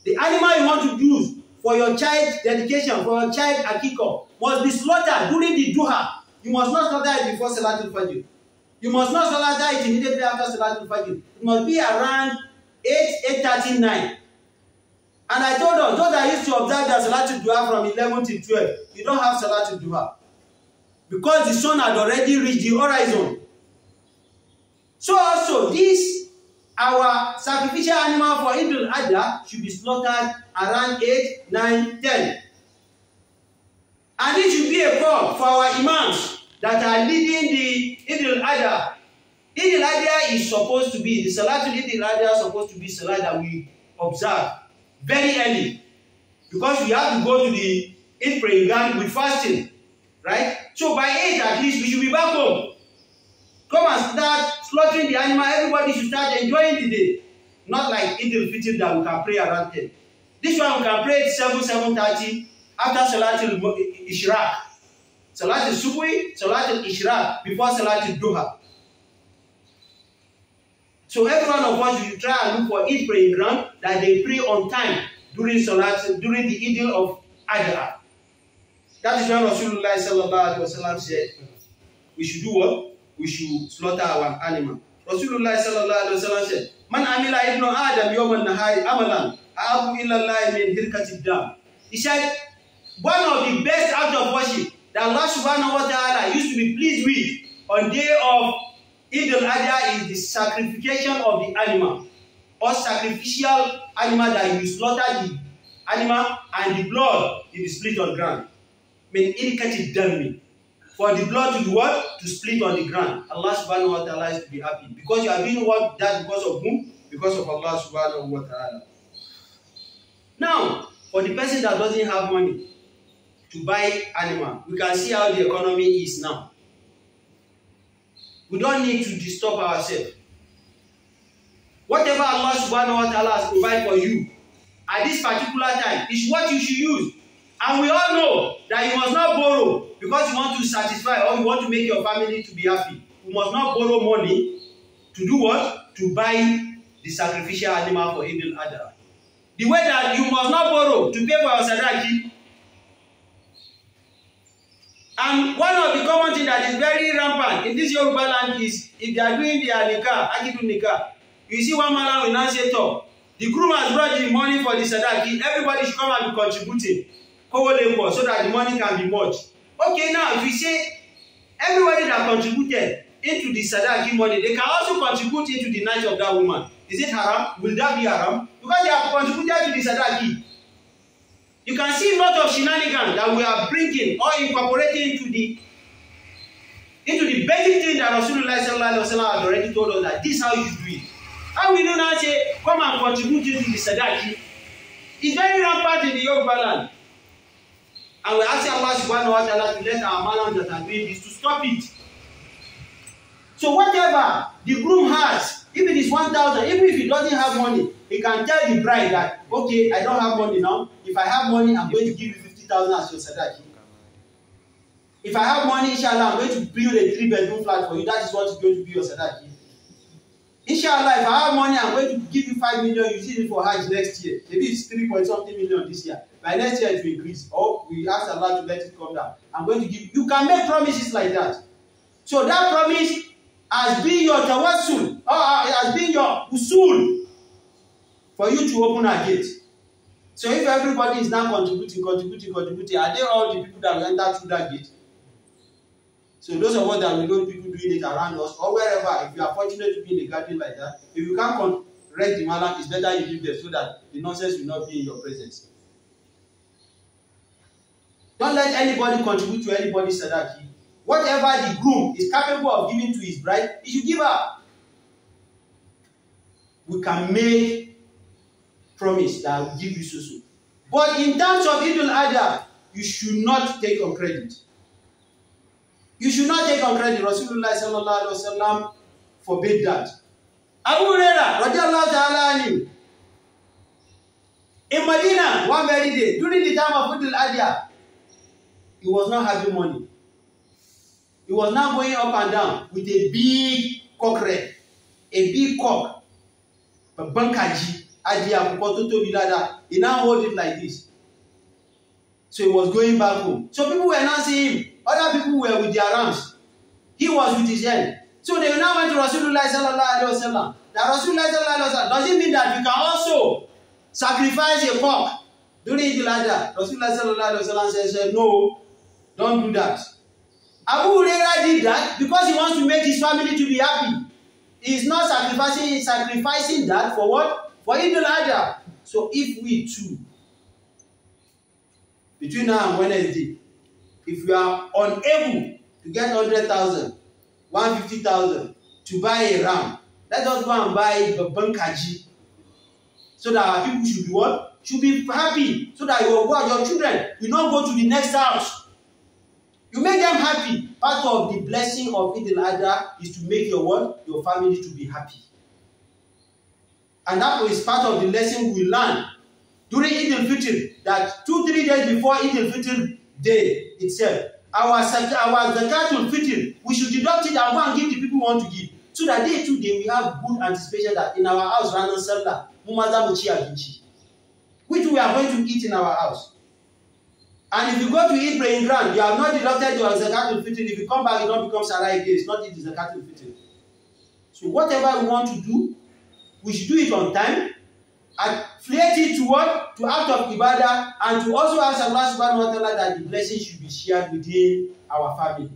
S1: The animal you want to use for your child dedication, for your child akiko, must be slaughtered during the duha. You must not slaughter it before Salatul Fajr. You must not slaughter it immediately after Salatul Fajr. It must be around 8, 8:39. And I told us, those that used to observe the Salatul Duha from 11 to 12, you don't have Salatul Duha. Because the sun had already reached the horizon. So also, this, our sacrificial animal for Eid el Adha should be slaughtered around 8, 9, 10. And it should be a call for our imams that are leading the Eid el Adha. Eid el Adha is supposed to be, the Salatul Eid el Adha is supposed to be Salat that we observe very early. Because we have to go to the Eid praying ground with fasting. Right? So by 8 at least, we should be back home. Come and start slaughtering the animal. Everybody should start enjoying the day. Not like Eid al-Fitr that we can pray around 10. This one we can pray at 7, 7:30 after Salatul Ishraq. Salatul Subhi, Salatul Ishraq before Salatul Duha. So every one of us should try and look for Eid praying ground that they pray on time during the Eid of Adha. That is when Rasulullah sallallahu alaihi wasallam said, we should do what? We should slaughter our animal. Rasulullah sallallahu alaihi wasallam said, Man amila ibn Adam yawman nahari amalan, a'abu illa Allah min hirkati dam. He said, one of the best acts of worship that Allah subhanahu wa ta'ala used to be pleased with on day of Eid el Adha is the sacrification of the animal, or sacrificial animal that you slaughter the animal and the blood will be split on ground. Min irkati dami. For the blood to do what? To split on the ground. Allah subhanahu wa ta'ala is to be happy. Because you are doing what? That because of whom? Because of Allah subhanahu wa ta'ala. Now, for the person that doesn't have money to buy animal, we can see how the economy is now. We don't need to disturb ourselves. Whatever Allah subhanahu wa ta'ala has provided for you at this particular time is what you should use. And we all know that you must not borrow because you want to satisfy or you want to make your family to be happy. You must not borrow money to do what? To buy the sacrificial animal for Eid el Adha. The way that you must not borrow to pay for your sadaqah. And one of the common things that is very rampant in this Yoruba land is if they are doing their nikah, akidu nikah, you see one man will now say, the groom has brought the money for the sadaqah, everybody should come and be contributing. So that the money can be merged. Okay, now if we say everybody that contributed into the sadaqah money, they can also contribute into the night of that woman. Is it haram? Will that be haram? Because they have contributed to the sadaqah. You can see a lot of shenanigans that we are bringing or incorporating into the basic thing that Rasulullah sallallahu alaihi wasallam had already told us that this is how you should do it. How we do now say, come and contribute into the sadaqah? It's very rampant in the Yoruba land. And we ask Allah subhanahu wa ta'ala to let our man that are doing this to stop it. So whatever the groom has, if it is 1,000, even if he doesn't have money, he can tell the bride that, okay, I don't have money now. If I have money, I'm going to give you 50,000 as your sadaqah. If I have money, inshallah, I'm going to build a 3-bedroom flat for you. That is what is going to be your sadaqah. Inshallah, if I have money, I'm going to give you 5 million. You see it for Hajj next year. Maybe it's 3-point-something million this year. By next year, it will increase. Or we ask Allah to let it come down. I'm going to give. You can make promises like that. So that promise has been your tawassul, or has been your usul for you to open a gate. So if everybody is now contributing, are they all the people that will enter through that gate? So those of us that we know people doing it around us or wherever, if you are fortunate to be in a garden like that, if you can't correct the malam, it's better you leave there so that the nonsense will not be in your presence. Don't let anybody contribute to anybody's sadaqah. Whatever the groom is capable of giving to his bride, he should give her. We can make promise that I will give you so. But in terms of Eid el Adha, you should not take on credit. You should not take on credit. Rasulullah sallallahu alaihi wasallam forbade that. Abu Hurairah radiallahu ta'ala anhu, in Medina, one very day, during the time of Eid el Adha, he was not having money. He was now going up and down with a big cock red, a big cock, a bankaji, he now hold it like this. So he was going back home. So people were not seeing him. Other people were with their arms. He was with his hand. So they now went to Rasulullah sallallahu alaihi wasallam. That Rasulullah sallallahu alaihi wasallam, does it mean that you can also sacrifice a cock during Eid el Adha? Rasulullah sallallahu alaihi wasallam said, no, don't do that. Abu Hurairah did that because he wants to make his family to be happy. He is not sacrificing, he is sacrificing that for what? For Eid el Adha. So if we too, between now and Wednesday, if we are unable to get 100,000, 150,000 to buy a ram, let us go and buy the bankaji, so that our people should be what? Should be happy, so that your children will not go to the next house. You make them happy. Part of the blessing of Eid el Adha is to make your what? Your family to be happy. And that is part of the lesson we learn during Eid al-Fitr, that 2-3 days before Eid al-Fitr day itself, our zakatul fitr, we should deduct it and go and give the people who want to give, so that they too, they will have good anticipation that in our house, Rana Sallah, which we are going to eat in our house. And if you go to eat praying ground, you have not deducted your zakatul fitr. If you come back, you don't become Sarai again. It's not the zakatul fitr. So whatever we want to do, we should do it on time, affiliate it to what? To act of ibadah, and to also ask Allah subhanahu wa ta'ala that the blessing should be shared within our family.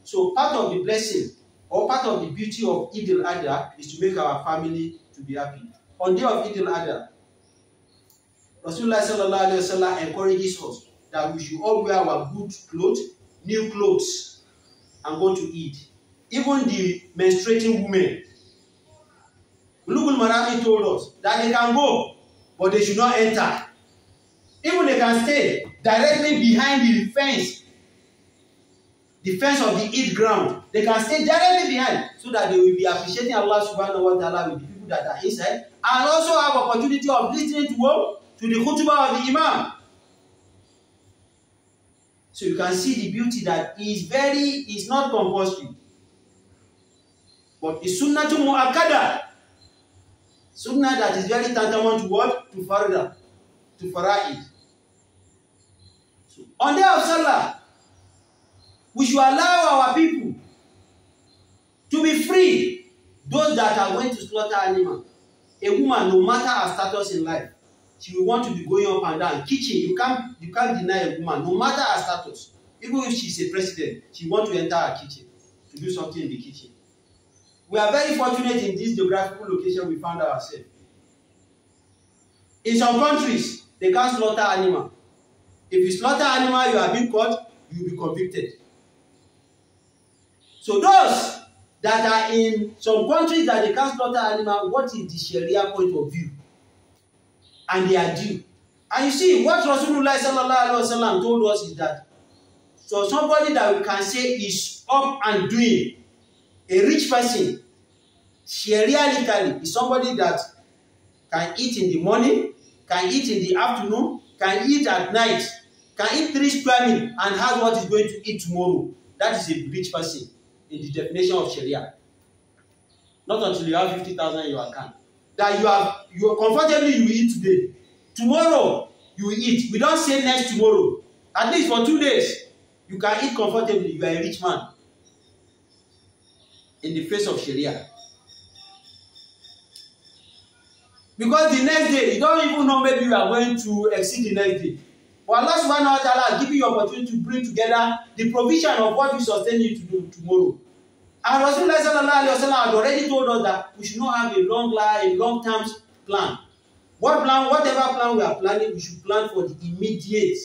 S1: So part of the blessing, or part of the beauty of Eid el Adha, is to make our family to be happy. On the day of Eid el Adha, Rasulullah sallallahu alaihi wasallam encourages us that we should all wear our good clothes, new clothes, and go to Eid. Even the menstruating women, Ulugul Marami told us that they can go, but they should not enter. Even they can stay directly behind the fence of the Eid ground. They can stay directly behind, so that they will be appreciating Allah subhanahu wa ta'ala with the people that are inside, and also have opportunity of listening to the khutbah of the Imam. So you can see the beauty that is not compulsory, but is sunnatu mu'akkada. Sunnah that is very tantamount to what? To farida, to fara'id. So, on the day of Salah, we should allow our people to be free. Those that are going to slaughter animal. A woman, no matter her status in life, she will want to be going up and down. Kitchen, you can't deny a woman, no matter her status. Even if she's a president, she wants to enter her kitchen, to do something in the kitchen. We are very fortunate in this geographical location we found ourselves. In some countries, they can't slaughter animal. If you slaughter animal, you are being caught, you will be convicted. So those that are in some countries that they can't slaughter animal, what is the Sharia point of view? And they are due. And you see, what Rasulullah sallallahu alaihi wasallam told us is that, so somebody that we can say is up and doing, a rich person, Sharia-lically, is somebody that can eat in the morning, can eat in the afternoon, can eat at night, can eat 3 square meals, and has what he's going to eat tomorrow. That is a rich person in the definition of Sharia. Not until you have 50,000 in your account. That you are comfortably, you eat today. Tomorrow, you will eat. We don't say next tomorrow. At least for 2 days, you can eat comfortably. You are a rich man in the face of Sharia. Because the next day, you don't even know, maybe you are going to exceed the next day. But Allah subhanahu wa ta'ala has given you opportunity to bring together the provision of what we sustain you to do tomorrow. And Rasulullah sallallahu alaihi wasallam had already told us that we should not have a long-term plan. Whatever plan we are planning, we should plan for the immediate.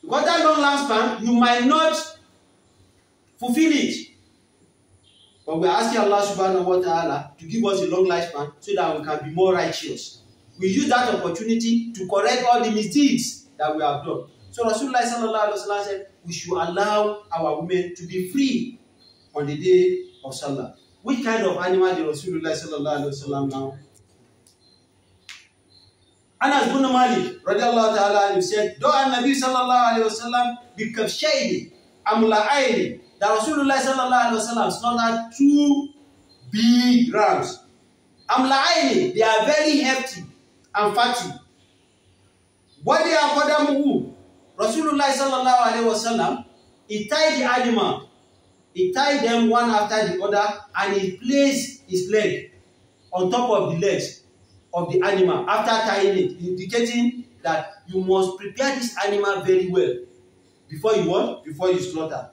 S1: Because that long-term plan, you might not fulfill it. But we are asking Allah subhanahu wa ta'ala to give us a long lifespan so that we can be more righteous. We use that opportunity to correct all the misdeeds that we have done. So Rasulullah sallallahu alaihi wasallam said, we should allow our women to be free on the day of Salah. Which kind of animal did Rasulullah sallallahu alaihi wasallam now? Anas bin Malik radiallahu ta'ala said, Do'a Nabi sallallahu alaihi wasallam bikabshayni amla'ayni. That Rasulullah sallallahu alaihi wasallam slaughtered 2 big rams. Amla'ayni, they are very hefty and fatty. What they are qadamuhu? Rasulullah sallallahu alaihi wasallam, he tied the animal. He tied them one after the other, and he placed his leg on top of the legs of the animal after tying it, indicating that you must prepare this animal very well before you what? Before you slaughter.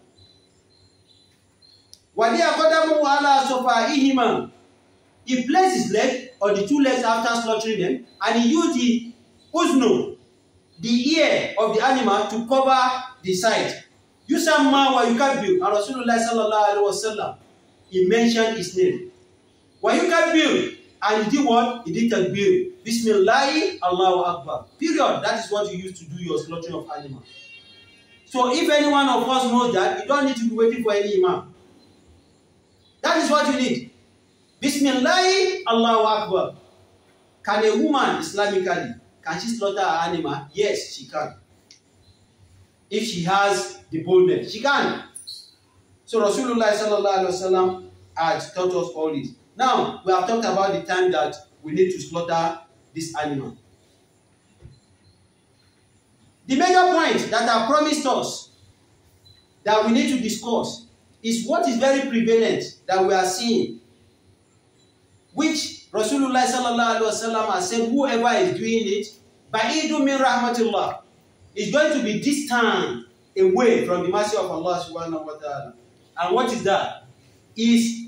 S1: He placed his leg on the 2 legs after slaughtering them, and he used the uznu, the ear of the animal, to cover the side. Yusamma wa yukabbir. And Rasulullah sallallahu alaihi wasallam, he mentioned his name. Wa yukabbir. And he did what? He did takbir. Bismillahi Allahu Akbar. Period. That is what you use to do your slaughtering of animal. So if any one of us knows that, you don't need to be waiting for any imam. That is what you need. Bismillahi Allahu Akbar. Can a woman Islamically, can she slaughter her animal? Yes, she can. If she has the boldness, she can. So Rasulullah sallallahu alaihi wasallam had taught us all this. Now, we have talked about the time that we need to slaughter this animal. The major point that I promised us that we need to discuss is what is very prevalent that we are seeing, which Rasulullah sallallahu alaihi wasallam has said, whoever is doing it, ba'idu min rahmatillah, is going to be distant away from the mercy of Allah subhanahu wa ta'ala. And what is that? Is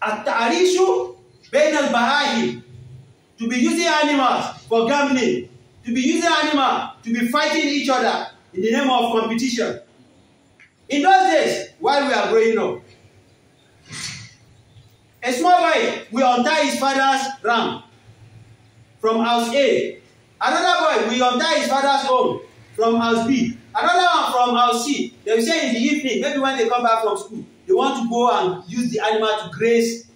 S1: at-ta'arishu bain al-bahahim, to be using animals for gambling, to be using animals to be fighting each other in the name of competition. In those days, while we are growing up, a small boy will untie his father's ram from house A. Another boy will untie his father's own from house B. Another one from house C. They will say in the evening, maybe when they come back from school, they want to go and use the animal to graze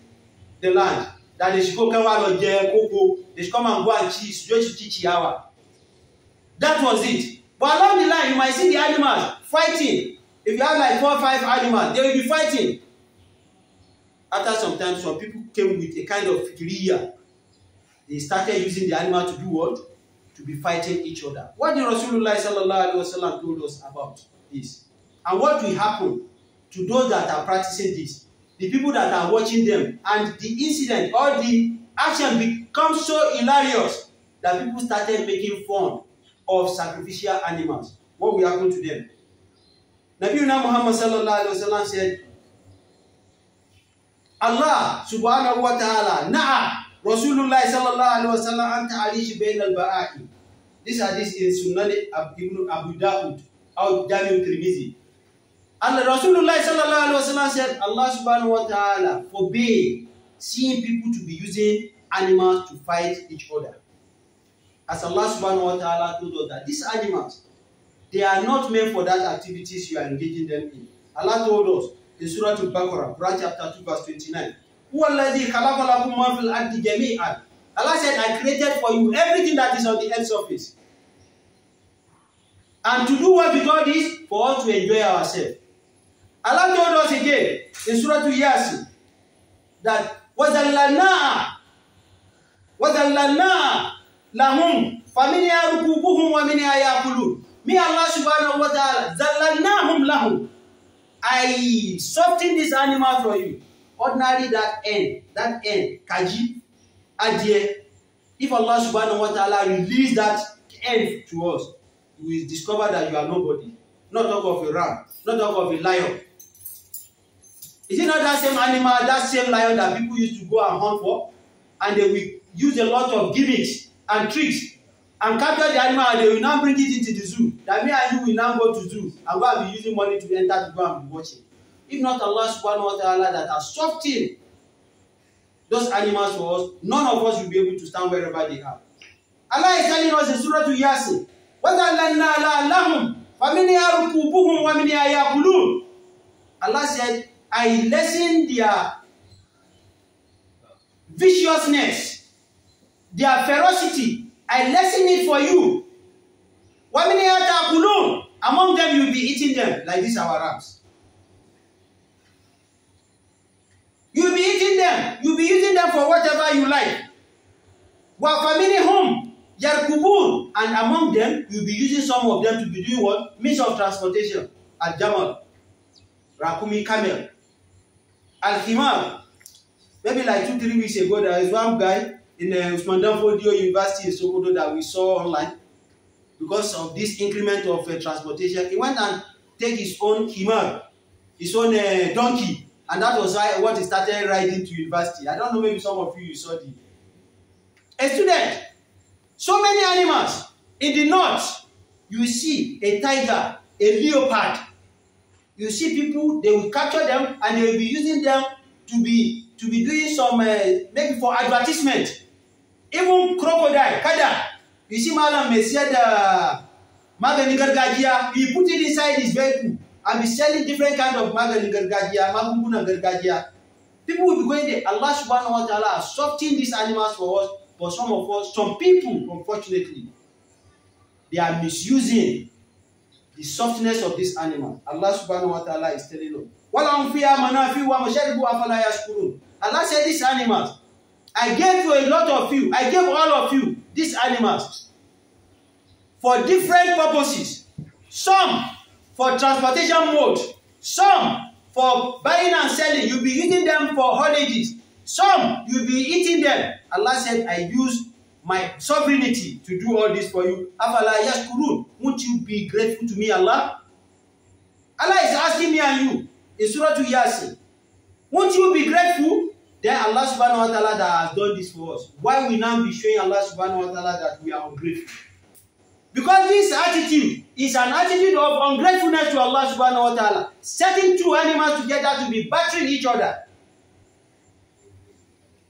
S1: the land. That they should go cover they should come and go and cheese. That was it. But along the line, you might see the animals fighting. If you have like 4 or 5 animals, they will be fighting. After some time, some people came with a kind of fikiriya. They started using the animal to do what? To be fighting each other. What did Rasulullah sallallahu alaihi wasallam told us about this? And what will happen to those that are practicing this? The people that are watching them, and the incident or the action becomes so hilarious that people started making fun of sacrificial animals. What will happen to them? Nabiuna Muhammad sallallahu alaihi wasallam said, Allah subhanahu wa ta'ala na'a Rasulullah sallallahu alaihi wasallam anta alish bain al-ba'a'i. This hadith is Sunan Ibn Abu Dawud or Jami' Tirmidhi. And Rasulullah sallallahu alaihi wasallam said, Allah subhanahu wa ta'ala forbade seeing people to be using animals to fight each other. As Allah subhanahu wa ta'ala told us that these animals, they are not meant for that activities you are engaging them in. Allah told us in Surah Al-Baqarah, Quran chapter 2, verse 29. Allah said, I created for you everything that is on the earth's surface. And to do what we call this, for us to enjoy ourselves. Allah told us again in Surah Yasin that وَذَلَّلْنَا لَهُمْ فَمِنْهَا رُكُوبُهُمْ وَمِنْهَا يَأْكُلُونَ. Me, Allah subhanahu wa ta'ala, ذَلَّلْنَاهُمْ لَهُمْ, I soften this animal for you. Ordinary that end, kaji, adie. If Allah subhanahu wa ta'ala release that end to us, we will discover that you are nobody. Not talk of a ram, not talk of a lion. Is it not that same animal, that same lion that people used to go and hunt for? And they will use a lot of gimmicks and tricks and capture the animal, and they will now bring it into the zoo. That me and you will now go to zoo and go and be using money to enter to go and be watching. If not Allah subhanahu wa ta'ala that has softened those animals for us, none of us will be able to stand wherever they are. Allah is telling us in Surah Yasin, وَذَلَّلْنَا لَهُمْ فَمِنْهَا رُكُوبُهُمْ وَمِنْهَا يَأْكُلُونَ. Allah said, I lessen their viciousness, their ferocity. I lessen it for you. وَمِنْهَا تَأْكُلُونَ. Among them you will be eating them, like these our rams. You will be eating them. You will be using them for whatever you like. وَفَمِنِهُمْ يَرْكُبُونَ. And among them, you will be using some of them to be doing what? Means of transportation. Al-Jamal, Rakumi Camel, Al-Himar. Maybe like 2-3 weeks ago, there is one guy in Usman Dan Fodio University in Sokoto that we saw online. Because of this increment of transportation, he went and take his own Himar, his own donkey. And that was what he started riding to university. I don't know, maybe some of you saw a student. So many animals. In the north, you see a tiger, a leopard. You see people, they will capture them and they will be using them to be doing some, maybe for advertisement. Even crocodile, kada. You see Malam may say the magani gargajia, he put it inside his vehicle and be selling different kind of magani gargajia, magunguna gargajia. People will be going there. Allah subhanahu wa ta'ala has softened these animals for us. For some of us, some people, unfortunately, they are misusing the softness of this animal. Allah subhanahu wa ta'ala is telling us. Allah said these animals, I gave you a lot of you, I gave all of you these animals for different purposes. Some for transportation mode, some for buying and selling. You'll be using them for holidays. Some you'll be eating them. Allah said, I use my sovereignty to do all this for you. Afala yashkurun. Won't you be grateful to me, Allah? Allah is asking me and you in Surah Yasin. Won't you be grateful? Then Allah subhanahu wa ta'ala that has done this for us. Why we now be showing Allah subhanahu wa ta'ala that we are ungrateful? Because this attitude is an attitude of ungratefulness to Allah subhanahu wa ta'ala. Setting two animals together to be battering each other.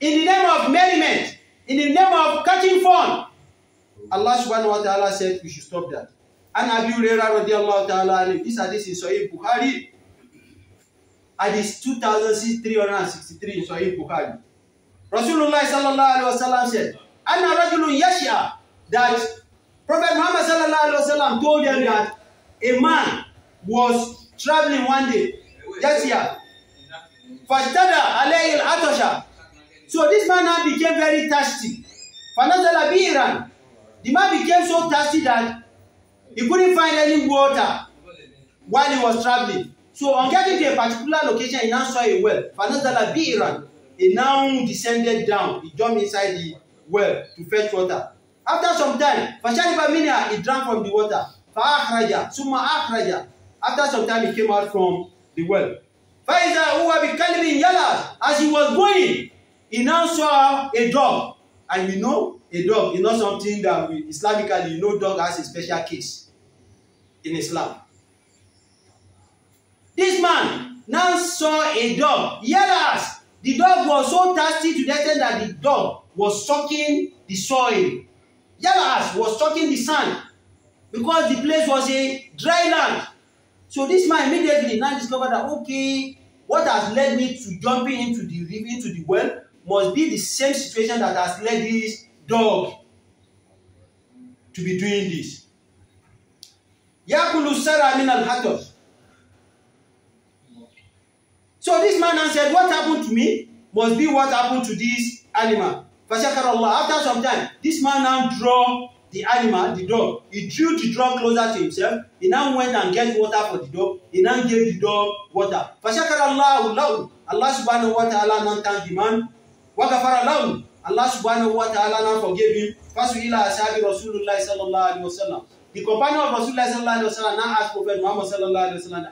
S1: In the name of merriment, in the name of catching fun, Allah subhanahu wa ta'ala said we should stop that. And Abi Hurairah radiallahu ta'ala, this hadith is Sahih Bukhari. Hadith 2363 in Sahih Bukhari. Rasulullah sallallahu alaihi wasallam said, Anna rajulun yashia, that Prophet Muhammad sallallahu alaihi wasallam told them that a man was traveling one day. Yashia. Fashtada alayhi al-atasha. So this man now became very thirsty. Fanazala bi'ran. The man became so thirsty that he couldn't find any water while he was traveling. So on getting to a particular location, he now saw a well. Fanazala bi'ran. He now descended down. He jumped inside the well to fetch water. After some time, fashariba minha, he drank from the water. Fa'akhraja, summa akhraja. After some time, he came out from the well. Faiza huwa bikalbin yalas. As he was going, he now saw a dog. And you know, a dog is not something that we, Islamically, you know, dog has a special case in Islam. This man now saw a dog. Yalas. The dog was so thirsty to the extent that the dog was sucking the soil. Yalas was sucking the sand because the place was a dry land. So this man immediately now discovered that, okay, what has led me to jumping into the well must be the same situation that has led this dog to be doing this. Yakulu Sarah aminal hatos. So this man answered, what happened to me must be what happened to this animal. After some time, this man now drew the animal, the dog. He drew the dog closer to himself. He now went and get water for the dog. He now gave the dog water. Allah subhanahu wa ta'ala now thanked the man. Allah subhanahu wa ta'ala now forgave him. Rasulullah sallallahu alaihi wasallam. The companion of Rasulullah sallallahu alaihi wasallam now asked Prophet Muhammad sallallahu alaihi wasallam,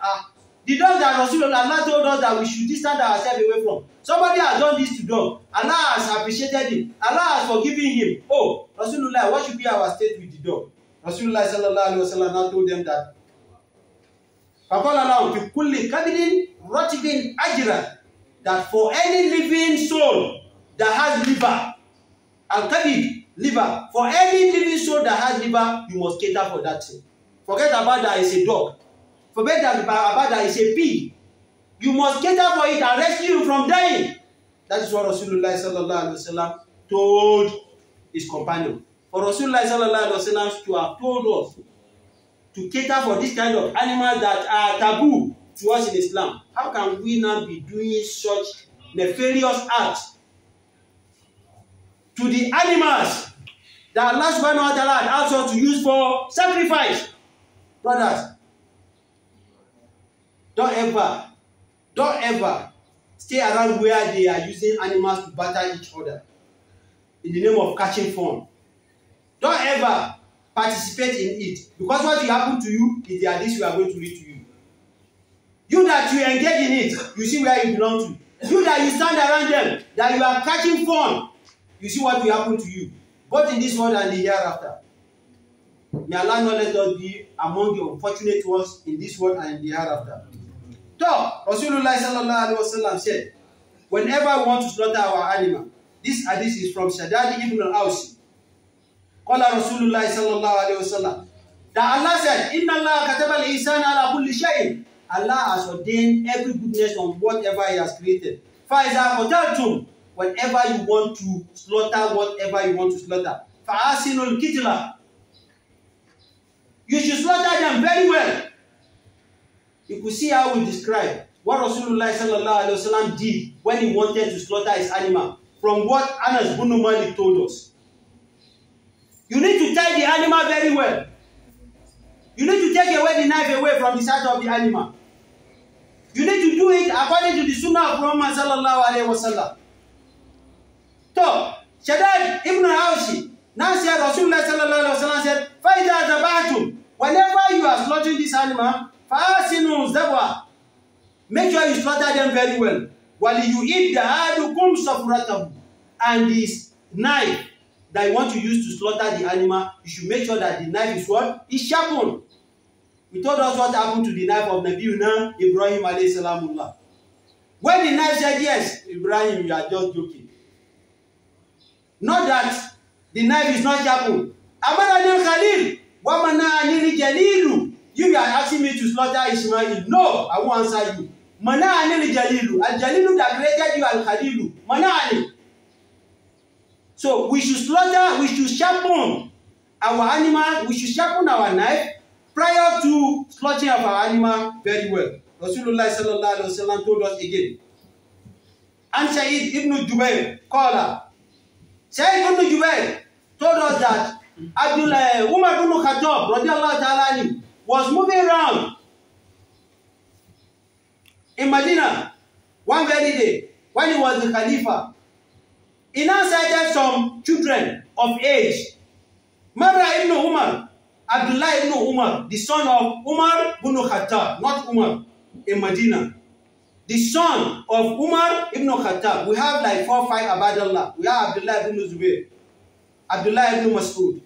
S1: the dog that Rasulullah Allah told us that we should distance ourselves away from. Somebody has done this to dog. Allah has appreciated him. Allah has forgiven him. Oh, Rasulullah, what should be our state with the dog? Rasulullah sallallahu alaihi wasallam now told them that that for any living soul that has liver, al-kabid, liver, for any living soul that has liver, you must cater for that thing. Forget about that it's a dog. Forget about that it's a pig. You must cater for it and rescue you from dying. That is what Rasulullah sallallahu alaihi wasallam told his companion. For Rasulullah sallallahu alaihi wasallam to have told us to cater for this kind of animals that are taboo to us in Islam, how can we now be doing such nefarious acts to the animals that Allah subhanahu wa ta'ala had asked us to use for sacrifice? Brothers, don't ever stay around where they are using animals to batter each other in the name of catching fun. Don't ever participate in it, because what will happen to you is that this we are going to lead to you. You that you engage in it, you see where you belong to. You that you stand around them, that you are catching fun, you see what will happen to you, both in this world and the hereafter. May Allah not let us be among the unfortunate ones in this world and in the hereafter. So, Rasulullah sallallahu alaihi wasallam said, whenever we want to slaughter our animal, this hadith is from Shaddad ibn al-Awsi. Qala Rasulullah sallallahu alaihi wasallam, that Allah said, Inna Allah kataba al-ihsana ala kulli shay'in. Allah has ordained every goodness on whatever He has created. Faiza qataltum, whenever you want to slaughter whatever you want to slaughter. Fa'asinul kitla, you should slaughter them very well. You could see how we describe what Rasulullah sallallahu alaihi wasallam did when he wanted to slaughter his animal, from what Anas bin Malik told us. You need to tie the animal very well. You need to take away the knife away from the side of the animal. You need to do it according to the sunnah of Muhammad sallallahu alaihi wasallam. So, Shaddad ibn al-Awsi now said, Rasulullah sallallahu alaihi wasallam said, "Fa'idha zabahtum, whenever you are slaughtering this animal, fa'asinu zabwa, make sure you slaughter them very well. While you eat the ahadukum safratahu, and this knife that you want to use to slaughter the animal, you should make sure that the knife is what? Is sharpened." We told us what happened to the knife of Nabiuna Ibrahim alayhi salamullah. When the knife said, "Yes, Ibrahim, you are just joking." Not that the knife is not sharpened. Amananil Khalil, Wamananil Jalilu. You are asking me to slaughter Ismail. No, I won't answer you. Mananil Jalilu. Al Jalilu that created you, Al Khalilu. Mananil. So we should slaughter, we should sharpen our animal, we should sharpen our knife prior to slaughtering of our animal very well. Rasulullah sallallahu alaihi wasallam told us again. And Sayyid ibn Jubair, caller. Sayyid ibn Jubair told us that Umar ibn Khattab radiallahu ta'ala was moving around in Medina one very day when he was the Khalifa. He now sighted some children of age. Mara ibn Umar, Abdullah ibn Umar, the son of Umar ibn Khattab, not Umar, in Medina. The son of Umar ibn Khattab. We have like 4 or 5 Abadallah. We have Abdullah ibn Zubair, Abdullah ibn Mas'ud,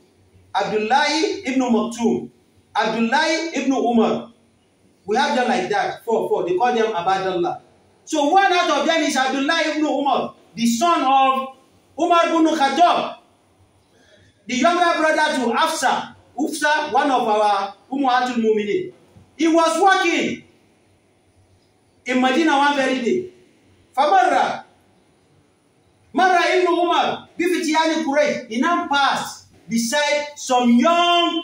S1: Abdullah ibn Maktoum, Abdullah ibn Umar. We have them like that, 4. They call them Abadallah. So one out of them is Abdullah ibn Umar, the son of Umar ibn Khattab, the younger brother to Ufsa, one of our Ummahatul Mu'minin. He was walking in Medina one very day. Mara ibn Umar, Bifitiyani Quraysh, he now passed beside some young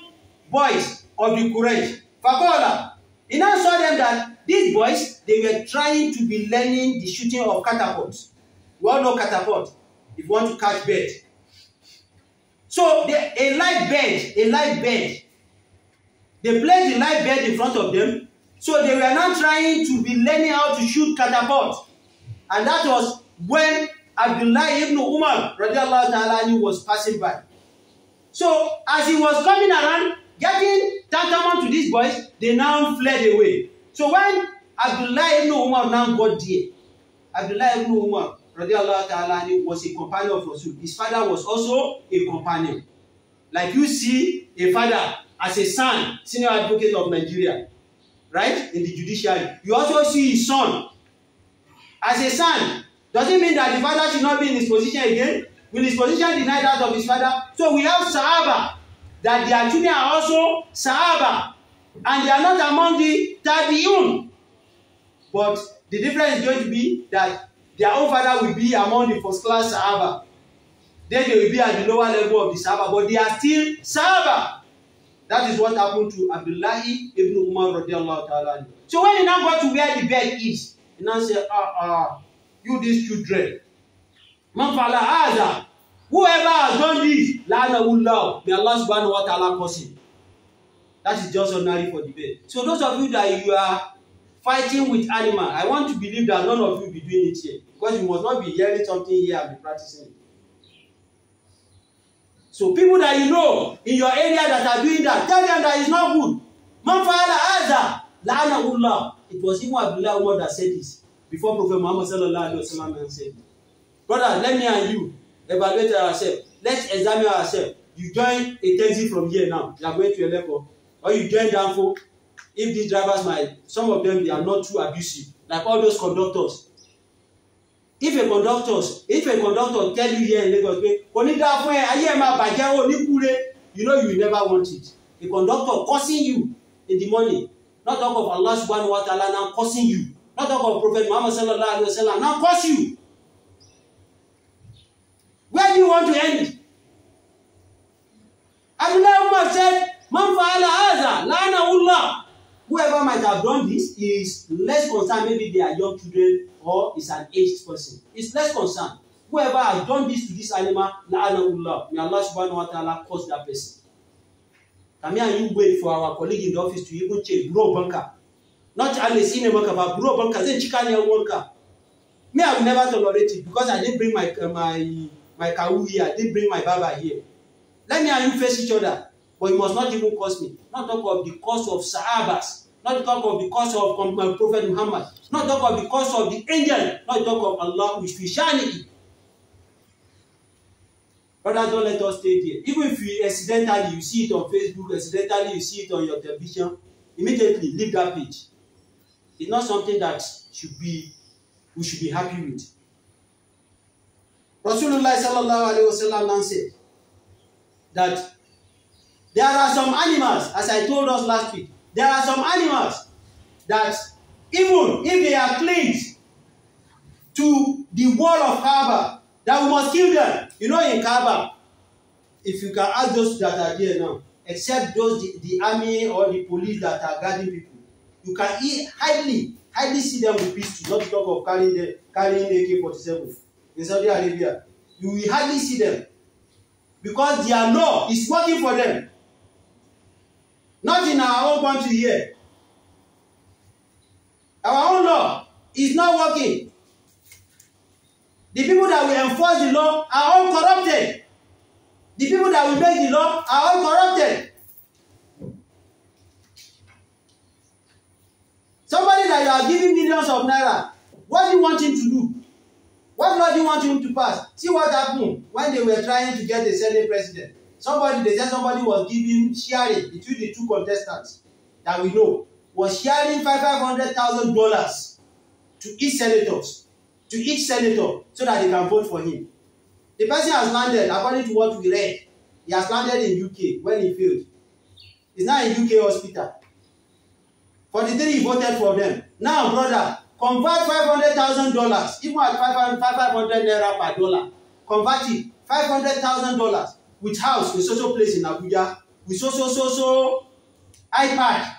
S1: boys of the Quraysh. Fakola, he now saw them that these boys, they were trying to be learning the shooting of catapults. We all know catapult, if you want to catch bird. So a live bird, they placed the live bird in front of them. So they were now trying to be learning how to shoot catapult. And that was when Abdullah ibn Umar radiallahu ta'ala was passing by. So as he was coming around, getting tantamount to these boys, they now fled away. So when Abdullah ibn Umar now got there, Abdullah ibn Umar radiallahu ta'ala was a companion of Rasul. His father was also a companion. Like you see a father as a son, senior advocate of Nigeria. right, in the judiciary. You also see his son. As a son, does it mean that the father should not be in his position again? Will his position deny that of his father? So we have Sahaba, that their children are also Sahaba, and they are not among the Tabi'un. But the difference is going to be that their own father will be among the first class Sahaba. Then they will be at the lower level of the Sahaba, but they are still Sahaba. That is what happened to Abdullahi ibn Umar radiallahu ta'ala. So when he now got to where the bed is, he now said, you these children, man fa'ala hadha, whoever has done this, la'anahullah, may Allah subhanahu wa ta'ala curse him. That is just ordinary for debate. So those of you that you are fighting with animal, I want to believe that none of you will be doing it here, because you must not be hearing something here and be practicing it. So people that you know in your area that are doing that, tell them that it's not good. Man fa'ala hadha, la'anahullah. It was even Abdullah Umar that said this before Prophet Muhammad sallallahu alaihi wasallam said it. Brother, let me and you evaluate ourselves. Let's examine ourselves. You join a taxi from here now. You are going to a level, or you join Danfo. If these drivers some of them, they are not too abusive, like all those conductors. If a conductor tell you here in Lagos, you know you will never want it. A conductor cursing you in the morning, not talk of Allah subhanahu wa ta'ala now cursing you, not talk of Prophet Muhammad sallallahu alaihi wasallam now curse you. Where do you want to end it? Abdullah Umar said, Man fa'ala hadha, la'anahullah. Whoever might have done this is less concerned. Maybe they are young children or is an aged person. It's less concerned. Whoever has done this to this animal, la'anahullah, may Allah subhanahu wa ta'ala curse that person. Come here and you wait for our colleague in the office to even check bro banker. Not Alice in a banker, but bro banker. Then chicken banker. Me, I will never tolerate it because I didn't bring my kawu here. I didn't bring my baba here. Let me and you face each other. But you must not even curse me. Not talk of the curse of Sahabas. Not talk of the curse of Prophet Muhammad. Not talk of the curse of the angel. Not talk of Allah with Christianity. Brother, don't let us stay there. Even if you accidentally you see it on Facebook, accidentally you see it on your television, immediately leave that page. It's not something that we should be happy with. Rasulullah sallallahu alaihi wasallam now said that there are some animals, as I told us last week, there are some animals that even if they are clean to the wall of Kaaba, that we must kill them. You know, in Kaaba, if you can ask those that are there now, except those the army or the police that are guarding people, you can hardly see them with pistols, not to talk of carrying AK-47 in Saudi Arabia. You will hardly see them because their law is working for them. Not in our own country here. Our own law is not working. The people that will enforce the law are all corrupted. The people that will make the law are all corrupted. Somebody that you are giving millions of naira, what do you want him to do? What law do you want him to pass? See what happened when they were trying to get a Senate president. They said somebody was sharing between the two contestants that we know, was sharing $500,000 to each senator, so that they can vote for him. The person has landed, according to what we read, he has landed in UK when he failed. He's now in UK hospital. 43 he voted for them. Now, brother, convert $500,000, even at 500 naira per dollar. Convert it, $500,000 with house in social place in Abuja, with so iPad.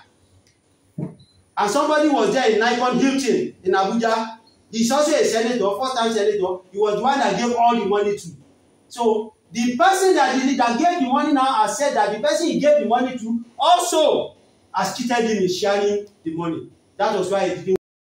S1: And somebody was there in Nikon Hilton in Abuja. He's also a senator, first-time senator. He was the one that gave all the money to. So the person that gave the money now has said that the person he gave the money to also has cheated him in sharing the money. That was why he didn't